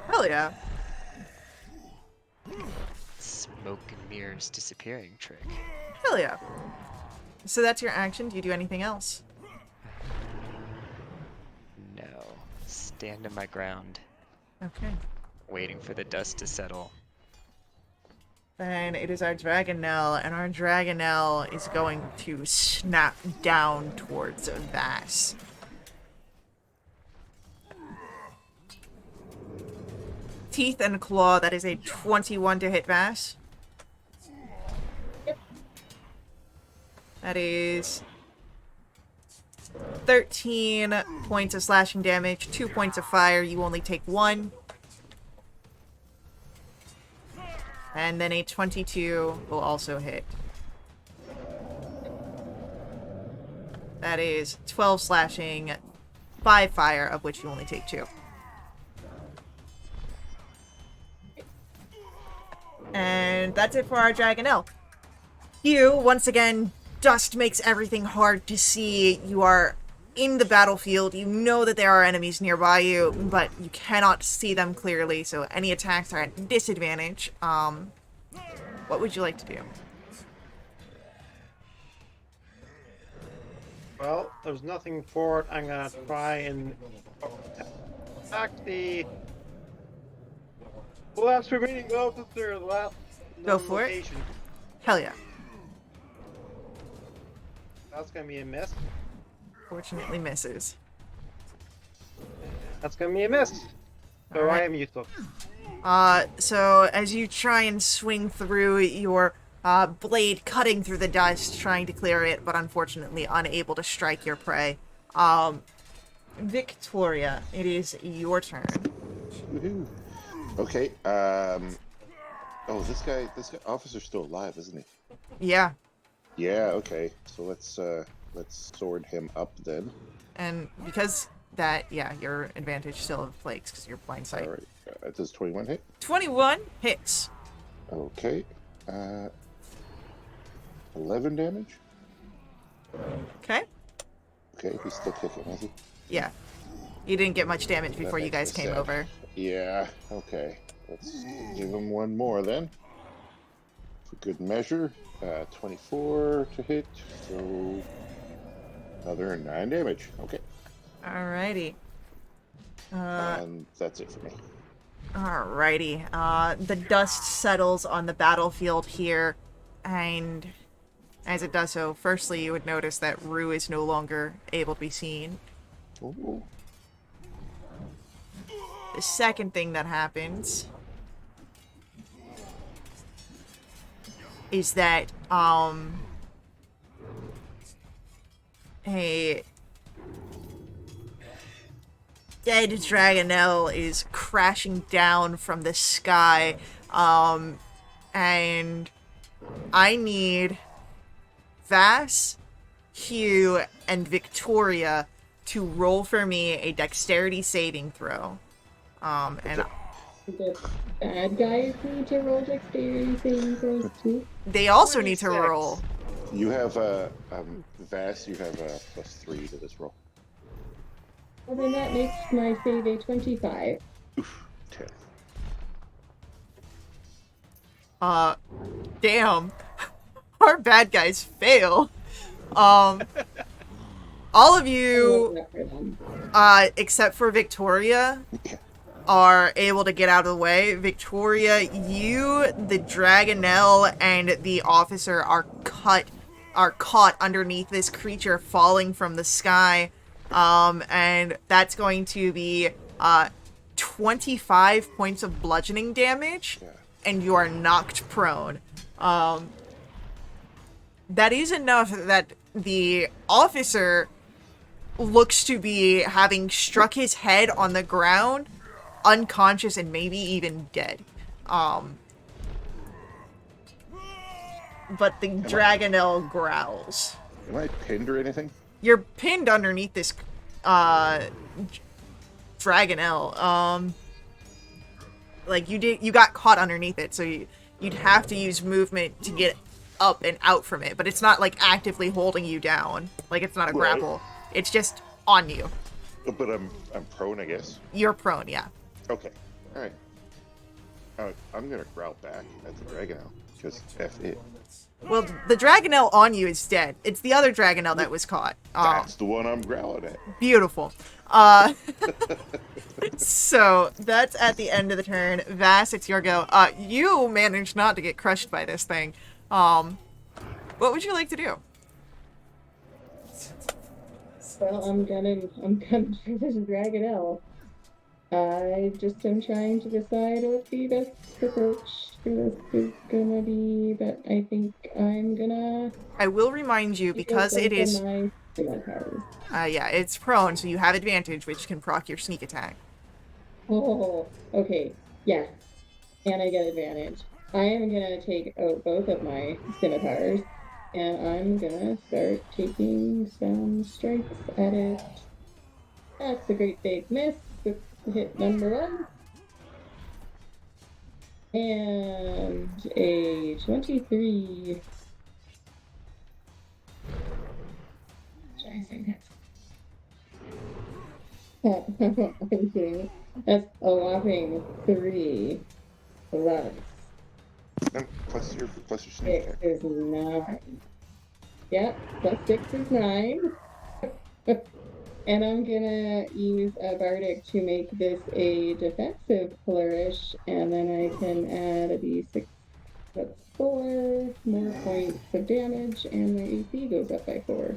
Hell yeah. Smoke and mirrors disappearing trick. Hell yeah. So that's your action. Do you do anything else? No. Stand in my ground, Okay. waiting for the dust to settle. Then it is our Dragonelle, and our Dragonelle is going to snap down towards Vass. Teeth and Claw, that is a 21 to hit Vass. That is 13 points of slashing damage, 2 points of fire. You only take 1. And then a 22 will also hit. That is 12 slashing, 5 fire, of which you only take 2. And that's it for our Dragonelle. You, once again, dust makes everything hard to see. You are in the battlefield. You know that there are enemies nearby you, but you cannot see them clearly, so any attacks are at disadvantage. What would you like to do? Well, there's nothing for it. I'm gonna try and attack the last remaining officer, the last Go for it. location. Hell yeah. That's gonna be a miss. Fortunately misses. That's gonna be a miss. So Alright. I am useless. So as you try and swing through your blade cutting through the dust, trying to clear it, but unfortunately unable to strike your prey. Victoria, it is your turn. Woohoo. Okay. Oh, this guy, officer's still alive, isn't he? Yeah, Yeah. Okay. So let's sword him up then. and because that, yeah, your advantage still of plagues because you're blind sight. All right. Does 21 hit? 21 hits. Okay. 11 damage. Okay. Okay. He's still kicking, is he? Yeah. You didn't get much damage before That you makes guys me came sad. over. Yeah. Okay. Let's give him one more then. For good measure. 24 to hit. So another 9 damage. Okay. Alrighty. And that's it for me. Alrighty. The dust settles on the battlefield here, and as it does so, firstly you would notice that Rue is no longer able to be seen. Ooh. The second thing that happens is that, a dead Dragonelle is crashing down from the sky, and I need Vass, Hugh, and Victoria to roll for me a dexterity saving throw. And The bad guys need to roll dexterity saving throws too. they also need to 26. roll. You have Vass, you have a +3 to this roll. Well, then that makes my save a 25. 10. Damn. Our bad guys fail. All of I you, love that for them. except for Victoria, Yeah. are able to get out of the way. Victoria, you, the Dragonelle, and the officer are caught underneath this creature falling from the sky. And that's going to be 25 points of bludgeoning damage, Yeah. and you are knocked prone. That is enough that the officer looks to be having struck his head on the ground, unconscious and maybe even dead. But the Dragonelle growls. Am I pinned or anything? You're pinned underneath this Dragonelle. Like you got caught underneath it, so you'd have to use movement to get up and out from it, but it's not like actively holding you down. Like it's not a Right. grapple. It's just on you. But I'm prone, I guess. You're prone, yeah. Okay. All right. I'm gonna growl back at the Dragonelle because F it. Well, the Dragonelle on you is dead. It's the other Dragonelle that was caught. That's the one I'm growling at. Beautiful. So that's at the end of the turn. Vass, it's your go. You managed not to get crushed by this thing. What would you like to do? Well, I'm gonna try this Dragonelle. I just am trying to decide what the best approach to this is gonna be, but I think I'm gonna I will remind you, because it is, my scimitars. yeah, it's prone, so you have advantage, which can proc your sneak attack. Oh, okay, yeah, and I get advantage. I am gonna take out both of my scimitars, and I'm gonna start taking some strikes at it. That's a great big miss with hit number 1. And a 23. Should I say that? I'm kidding. That's a whopping 3 plus And plus your sneak 6 attack. is 9. Yep, plus 6 is 9. And I'm gonna use a bardic to make this a defensive flourish, and then I can add a d6 That's 4 more points of damage, and my AC goes up by 4.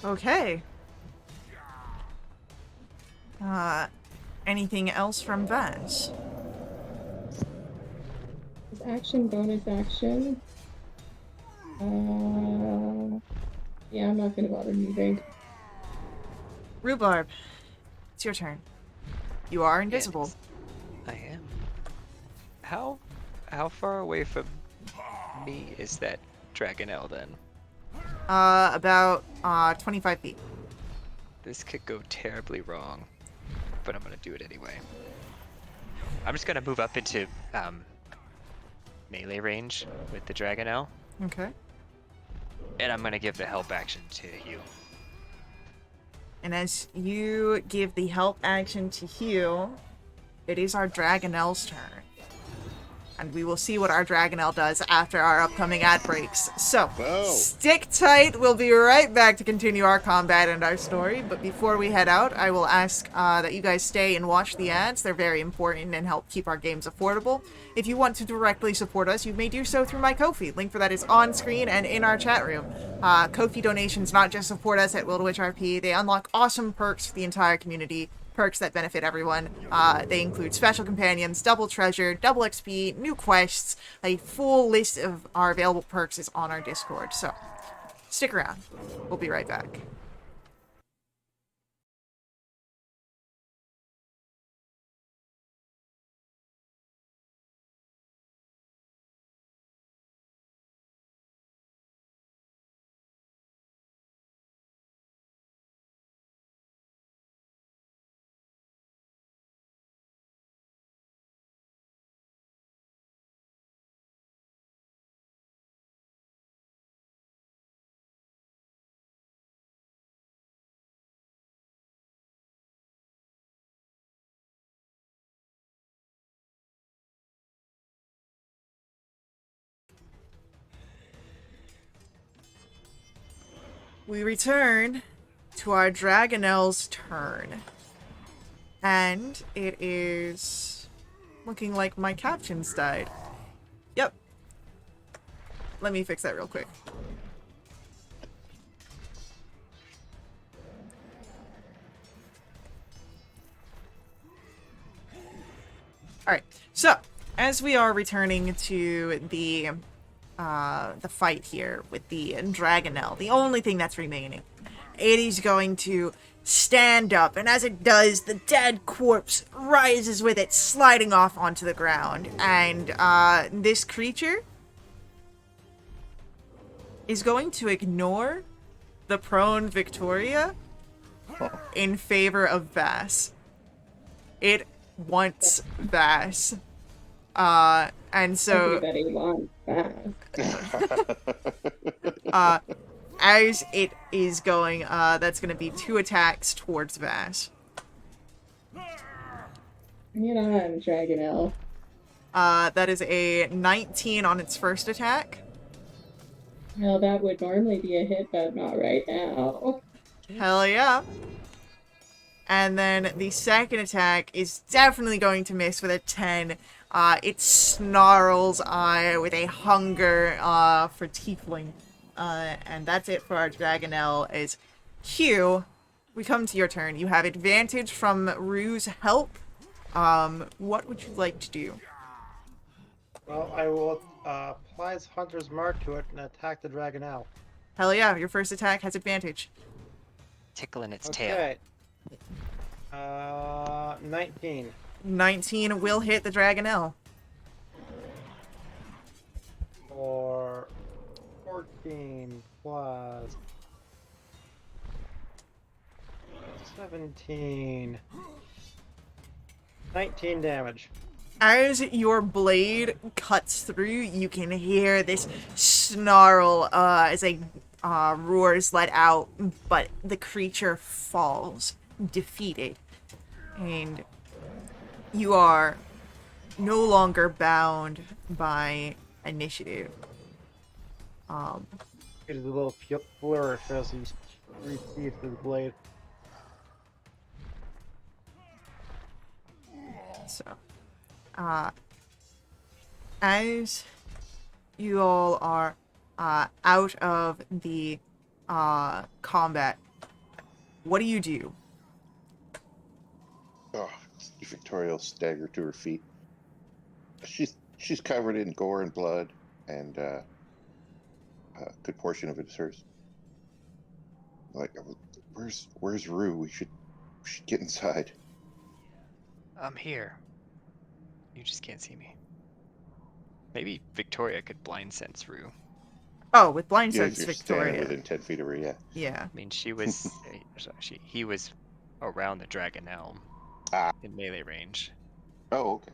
Okay. Anything else from Vaz? This action, bonus action. Yeah, I'm not gonna bother moving. Rhubarb, it's your turn. You are invisible. Yes, I am. How far away from me is that Dragonelle then? About 25 feet. This could go terribly wrong, but I'm gonna do it anyway. I'm just gonna move up into melee range with the Dragonelle, Okay. and I'm gonna give the help action to you. And as you give the help action to heal, it is our Dragonelle's turn. And we will see what our Dragonelle does after our upcoming ad breaks. So, Whoa. stick tight. We'll be right back to continue our combat and our story. But before we head out, I will ask that you guys stay and watch the ads. They're very important and help keep our games affordable. If you want to directly support us, you may do so through my Ko-fi. Link for that is on screen and in our chat room. Ko-fi donations not just support us at WRP, they unlock awesome perks for the entire community. Perks that benefit everyone. They include special companions, double treasure, double XP, new quests. A full list of our available perks is on our Discord, so stick around. We'll be right back. We return to our Dragonelle's turn. And it is looking like my captions died. Yep. Let me fix that real quick. Alright, so as we are returning to the fight here with the Dragonelle, the only thing that's remaining, it is going to stand up, and as it does, the dead corpse rises with it, sliding off onto the ground, and this creature is going to ignore the prone Victoria in favor of Vass. It wants Vass. And so Everybody wants that. as it is going, that's going to be 2 attacks towards Vass. Bring it on, Dragonelle. That is a 19 on its first attack. Well, that would normally be a hit, but not right now. Hell yeah. And then the second attack is definitely going to miss with a 10. It snarls with a hunger for tiefling. And that's it for our Dragonelle. As Hugh, we come to your turn. You have advantage from Rue's help. What would you like to do? Well, I will apply his Hunter's Mark to it and attack the Dragonelle. Hell yeah, your first attack has advantage. Tickling its tail. Okay. 19. 19 will hit the Dragonelle. Or 14 plus 17. 19 damage. As your blade cuts through, you can hear this snarl as a roar is let out, but the creature falls, defeated. And you are no longer bound by initiative. It is a little flourish as he receives his blade. So, as you all are out of the combat, what do you do? Oh, Victoria will stagger to her feet. She's covered in gore and blood, and a good portion of it is hers. Like, where's Rue? We should get inside. I'm here. You just can't see me. Maybe Victoria could blind sense Rue. Oh, with blind Yeah, if sense, you're standing Victoria. within 10 feet of her, yeah. Yeah. I mean, she was he was around the Dragon Elm Ah. in melee range Oh, okay.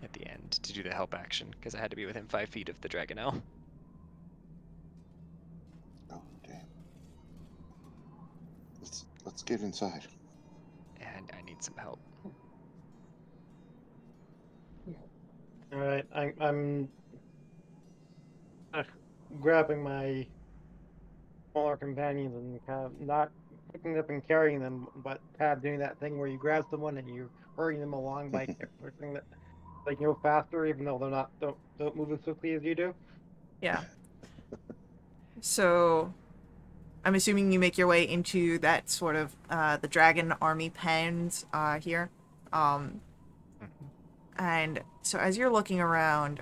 at the end to do the help action because I had to be within 5 feet of the Dragon Elm. Oh, damn. Let's get inside. And I need some help. All right, I'm grabbing my smaller companions and kind of not picking up and carrying them, but kind of doing that thing where you grab someone and you're hurrying them along by pushing that they can go faster, even though they're not don't move as quickly as you do. Yeah. So, I'm assuming you make your way into that sort of the dragon army pens here. And so as you're looking around,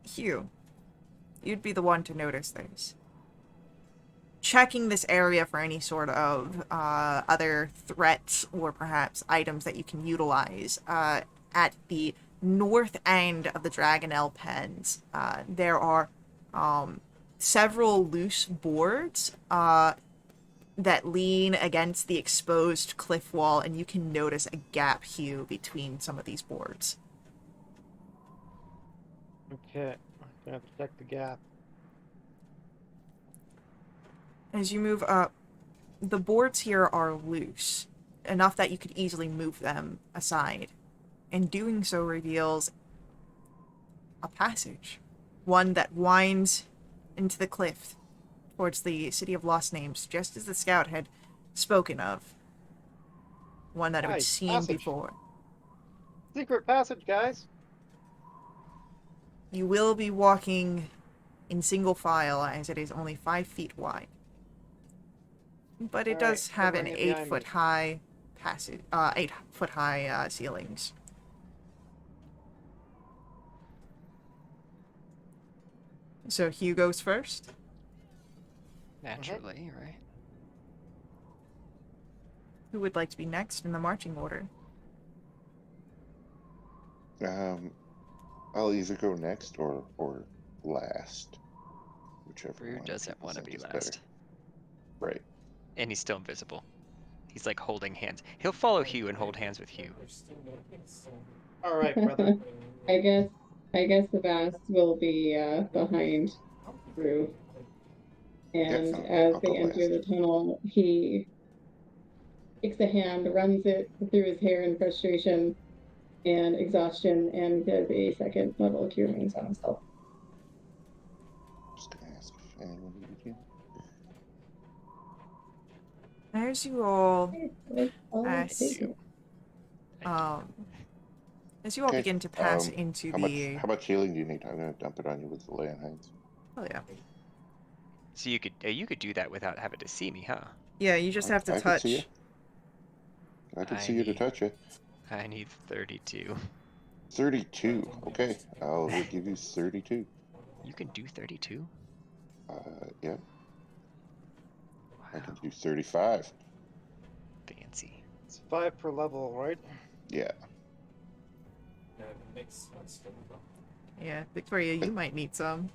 Hugh, you'd be the one to notice this. Checking this area for any sort of other threats or perhaps items that you can utilize. At the north end of the Dragonel pens, there are several loose boards that lean against the exposed cliff wall, and you can notice a gap, Hugh, between some of these boards. Okay, I'm gonna have to check the gap. As you move up, the boards here are loose, enough that you could easily move them aside, and doing so reveals a passage, one that winds into the cliff towards the City of Lost Names, just as the scout had spoken of. One that it would Nice seem passage. before. Secret passage, guys. You will be walking in single file, as it is only 5 feet wide. But it Alright, does have an covering it behind 8-foot me. high passage, 8-foot high ceilings. So Hugh goes first. Naturally, right? Who would like to be next in the marching order? I'll either go next or last, whichever Rue one doesn't people want to think be is last. better. Right. And he's still invisible. He's like holding hands. He'll follow Hugh and hold hands with Hugh. All right, brother. I guess the Vast will be behind Rue. And as I'll they go enter last. the tunnel, he takes a hand, runs it through his hair in frustration and exhaustion, and does a second level cure wounds on himself. Just gonna ask if anyone needed healing. As you all I'll As take it. as you all Okay, begin to pass into How the much healing do you need? I'm gonna dump it on you with the lay on hands. oh yeah. So you could do that without having to see me, huh? Yeah, you just have to I can see you. touch. I can I see you to need- touch it. I need 32. 32. Okay, I'll give you 32. You can do 32? Yeah, Wow. I can do 35. Fancy. It's 5 per level, right? Yeah. Yeah, Victoria, you might need some.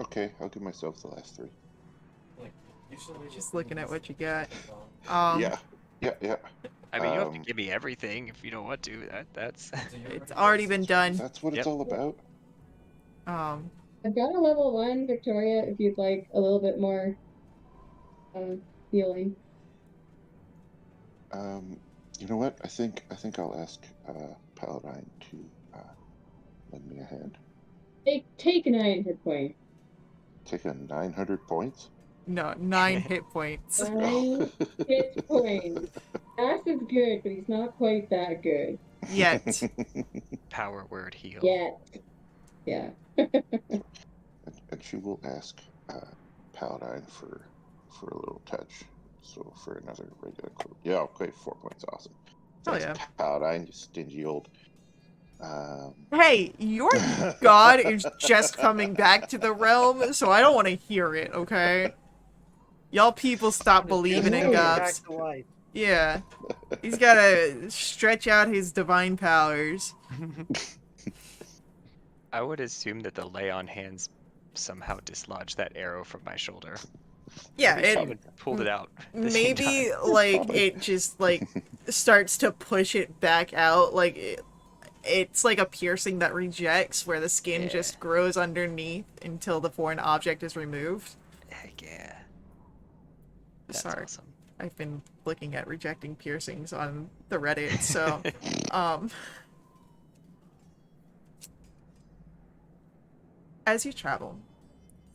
Okay, I'll give myself the last 3. Just looking at what you got. Yeah. I mean, you don't have to Um, give me everything if you don't want to. That's It's already been done. That's what it's Yep. all about. I've got a level 1, Victoria, if you'd like a little bit more healing. You know what? I think I'll ask Paladine to lend me a hand. Take 9 hit points. Take a 900 points. No, 9 hit points. 9 hit points. Ash is good, but he's not quite that good. Yet. Power word heal. Yeah. And she will ask Paladine for a little touch. So for another regular clue. Yeah, okay, 4 points, awesome. Hell Thanks, yeah. Paladine, you stingy old. Hey, your god is just coming back to the realm, so I don't want to hear it, okay? Y'all people stop believing in coming back gods. to life. Yeah. He's gotta stretch out his divine powers. I would assume that the lay on hands somehow dislodged that arrow from my shoulder. Yeah, Maybe she it even pulled it out at the same maybe time. like Probably. it just like starts to push it back out, like it's like a piercing that rejects where the skin Yeah. just grows underneath until the foreign object is removed. Heck yeah. That's Sorry. awesome. I've been looking at rejecting piercings on the Reddit, so um as you travel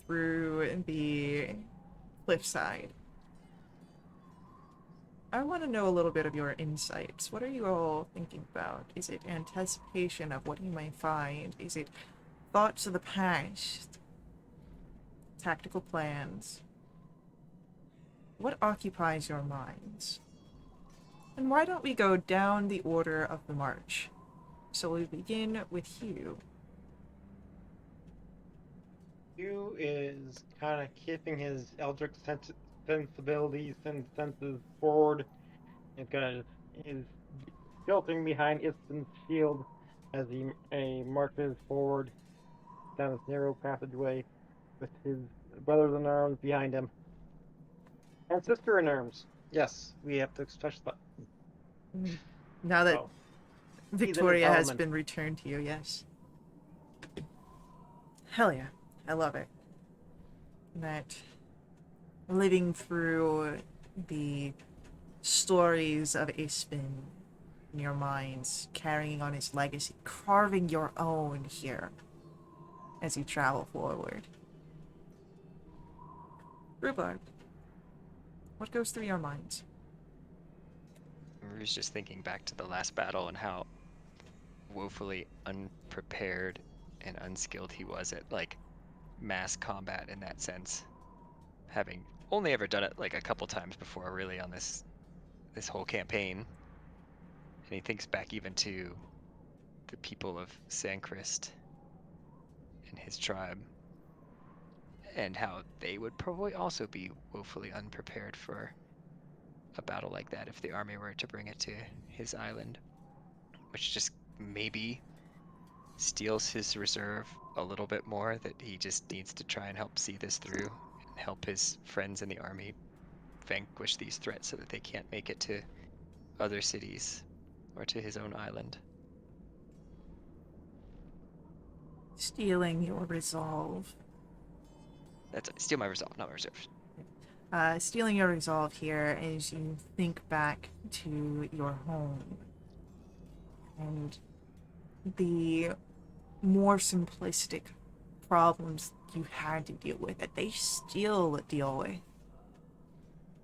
through the cliffside, I want to know a little bit of your insights. What are you all thinking about? Is it anticipation of what you might find? Is it thoughts of the past? Tactical plans? What occupies your minds? And why don't we go down the order of the march? So we begin with Hugh. Hugh is kind of keeping his eldritch sensibilities and senses forward. And is tilting behind Iston's shield as he marches forward down this narrow passageway with his brothers in arms behind him. And sister in arms. Yes, we have to specify. Now that Oh, Victoria has element. been returned to you, yes. Hell yeah. I love it. That living through the stories of Ispin in your minds, carrying on his legacy, carving your own here as you travel forward. Rhubarb, what goes through your minds? I was just thinking back to the last battle and how woefully unprepared and unskilled he was at like mass combat in that sense, having only ever done it like a couple times before really on this whole campaign. And he thinks back even to the people of Sanchrist and his tribe and how they would probably also be woefully unprepared for a battle like that if the army were to bring it to his island, which just maybe steals his reserve a little bit more, that he just needs to try and help see this through and help his friends in the army vanquish these threats so that they can't make it to other cities or to his own island. Stealing your resolve. That's steal my resolve, not my reserve. Stealing your resolve here as you think back to your home and the more simplistic problems you had to deal with that they still deal with.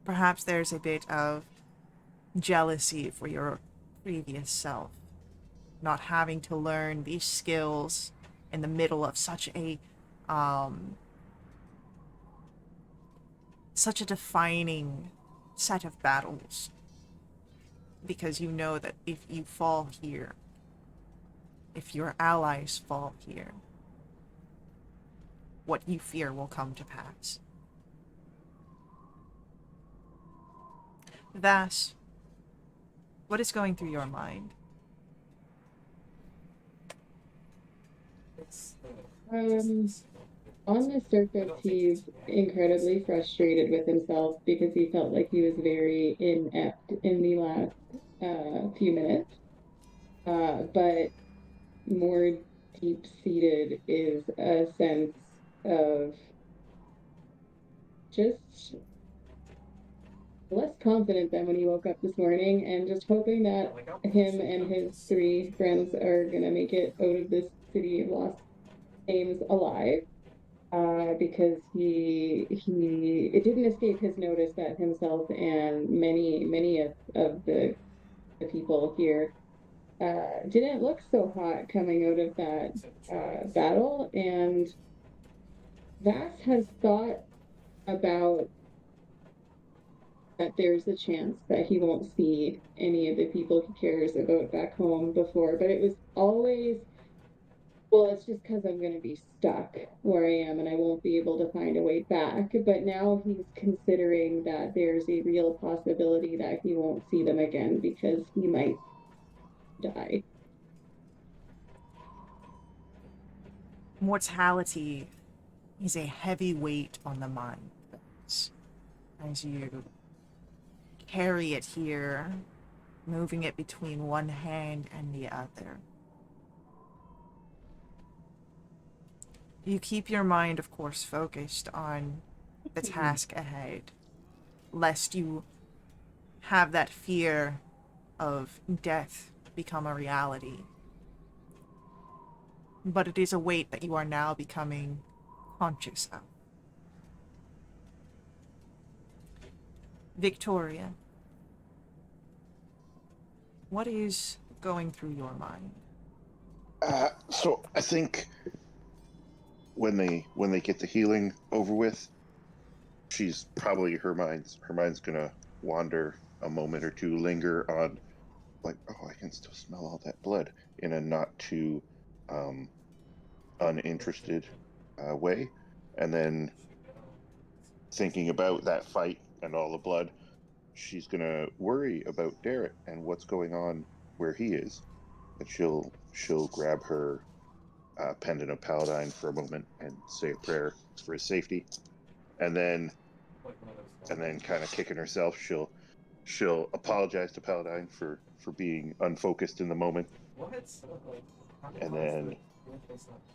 Perhaps there's a bit of jealousy for your previous self, not having to learn these skills in the middle of such a defining set of battles, because you know that if you fall here, if your allies fall here, what you fear will come to pass. Vas, what is going through your mind? On the surface, he's incredibly frustrated with himself because he felt like he was very inept in the last few minutes. But more deep-seated is a sense of just less confident than when he woke up this morning and just hoping that him and his three friends are gonna make it out of this city of lost names alive. Because it didn't escape his notice that himself and many of the people here didn't look so hot coming out of that battle, and Vass has thought about that there's a chance that he won't see any of the people he cares about back home before, but it was always, well, it's just because I'm going to be stuck where I am and I won't be able to find a way back. But now he's considering that there's a real possibility that he won't see them again because he might die. Mortality is a heavy weight on the mind as you carry it here, moving it between one hand and the other. You keep your mind, of course, focused on the task ahead, lest you have that fear of death become a reality. But it is a weight that you are now becoming conscious of. Victoria, what is going through your mind? So I think when they get the healing over with, she's probably her mind's gonna wander a moment or two, linger on, like, oh, I can still smell all that blood, in a not too uninterested way, and then thinking about that fight and all the blood, she's gonna worry about Derek and what's going on where he is, and she'll grab her pendant of Paladine for a moment and say a prayer for his safety, and then kind of kicking herself, she'll apologize to Paladine for being unfocused in the moment, and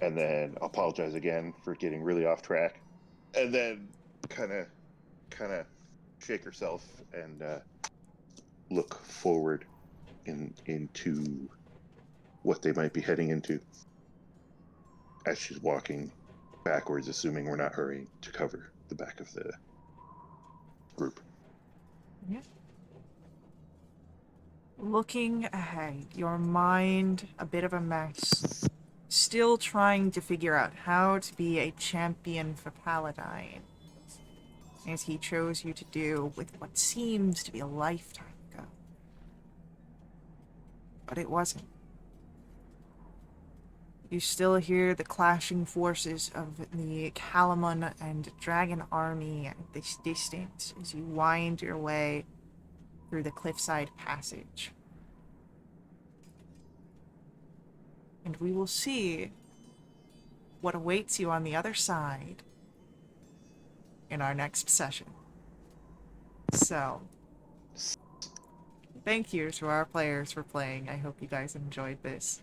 then apologize again for getting really off track, and then kind of shake herself and look forward into what they might be heading into as she's walking backwards, assuming we're not hurrying to cover the back of the group. Yeah. Looking ahead, your mind a bit of a mess. Still trying to figure out how to be a champion for Paladine, as he chose you to do with what seems to be a lifetime ago. But it wasn't. You still hear the clashing forces of the Calamon and Dragon army at this distance as you wind your way through the cliffside passage. And we will see what awaits you on the other side in our next session. So, thank you to our players for playing. I hope you guys enjoyed this.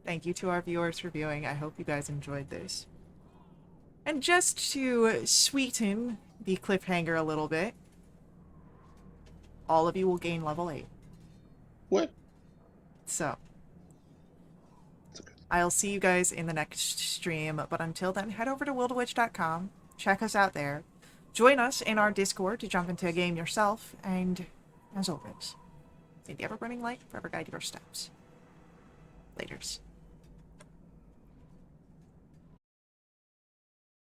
Thank you to our viewers for viewing. I hope you guys enjoyed this. And just to sweeten the cliffhanger a little bit, all of you will gain level 8. What? So, Okay. I'll see you guys in the next stream, but until then, head over to wildwitch.com, check us out there, join us in our Discord to jump into a game yourself, and, as always, may the ever-burning light forever guide your steps. Laters.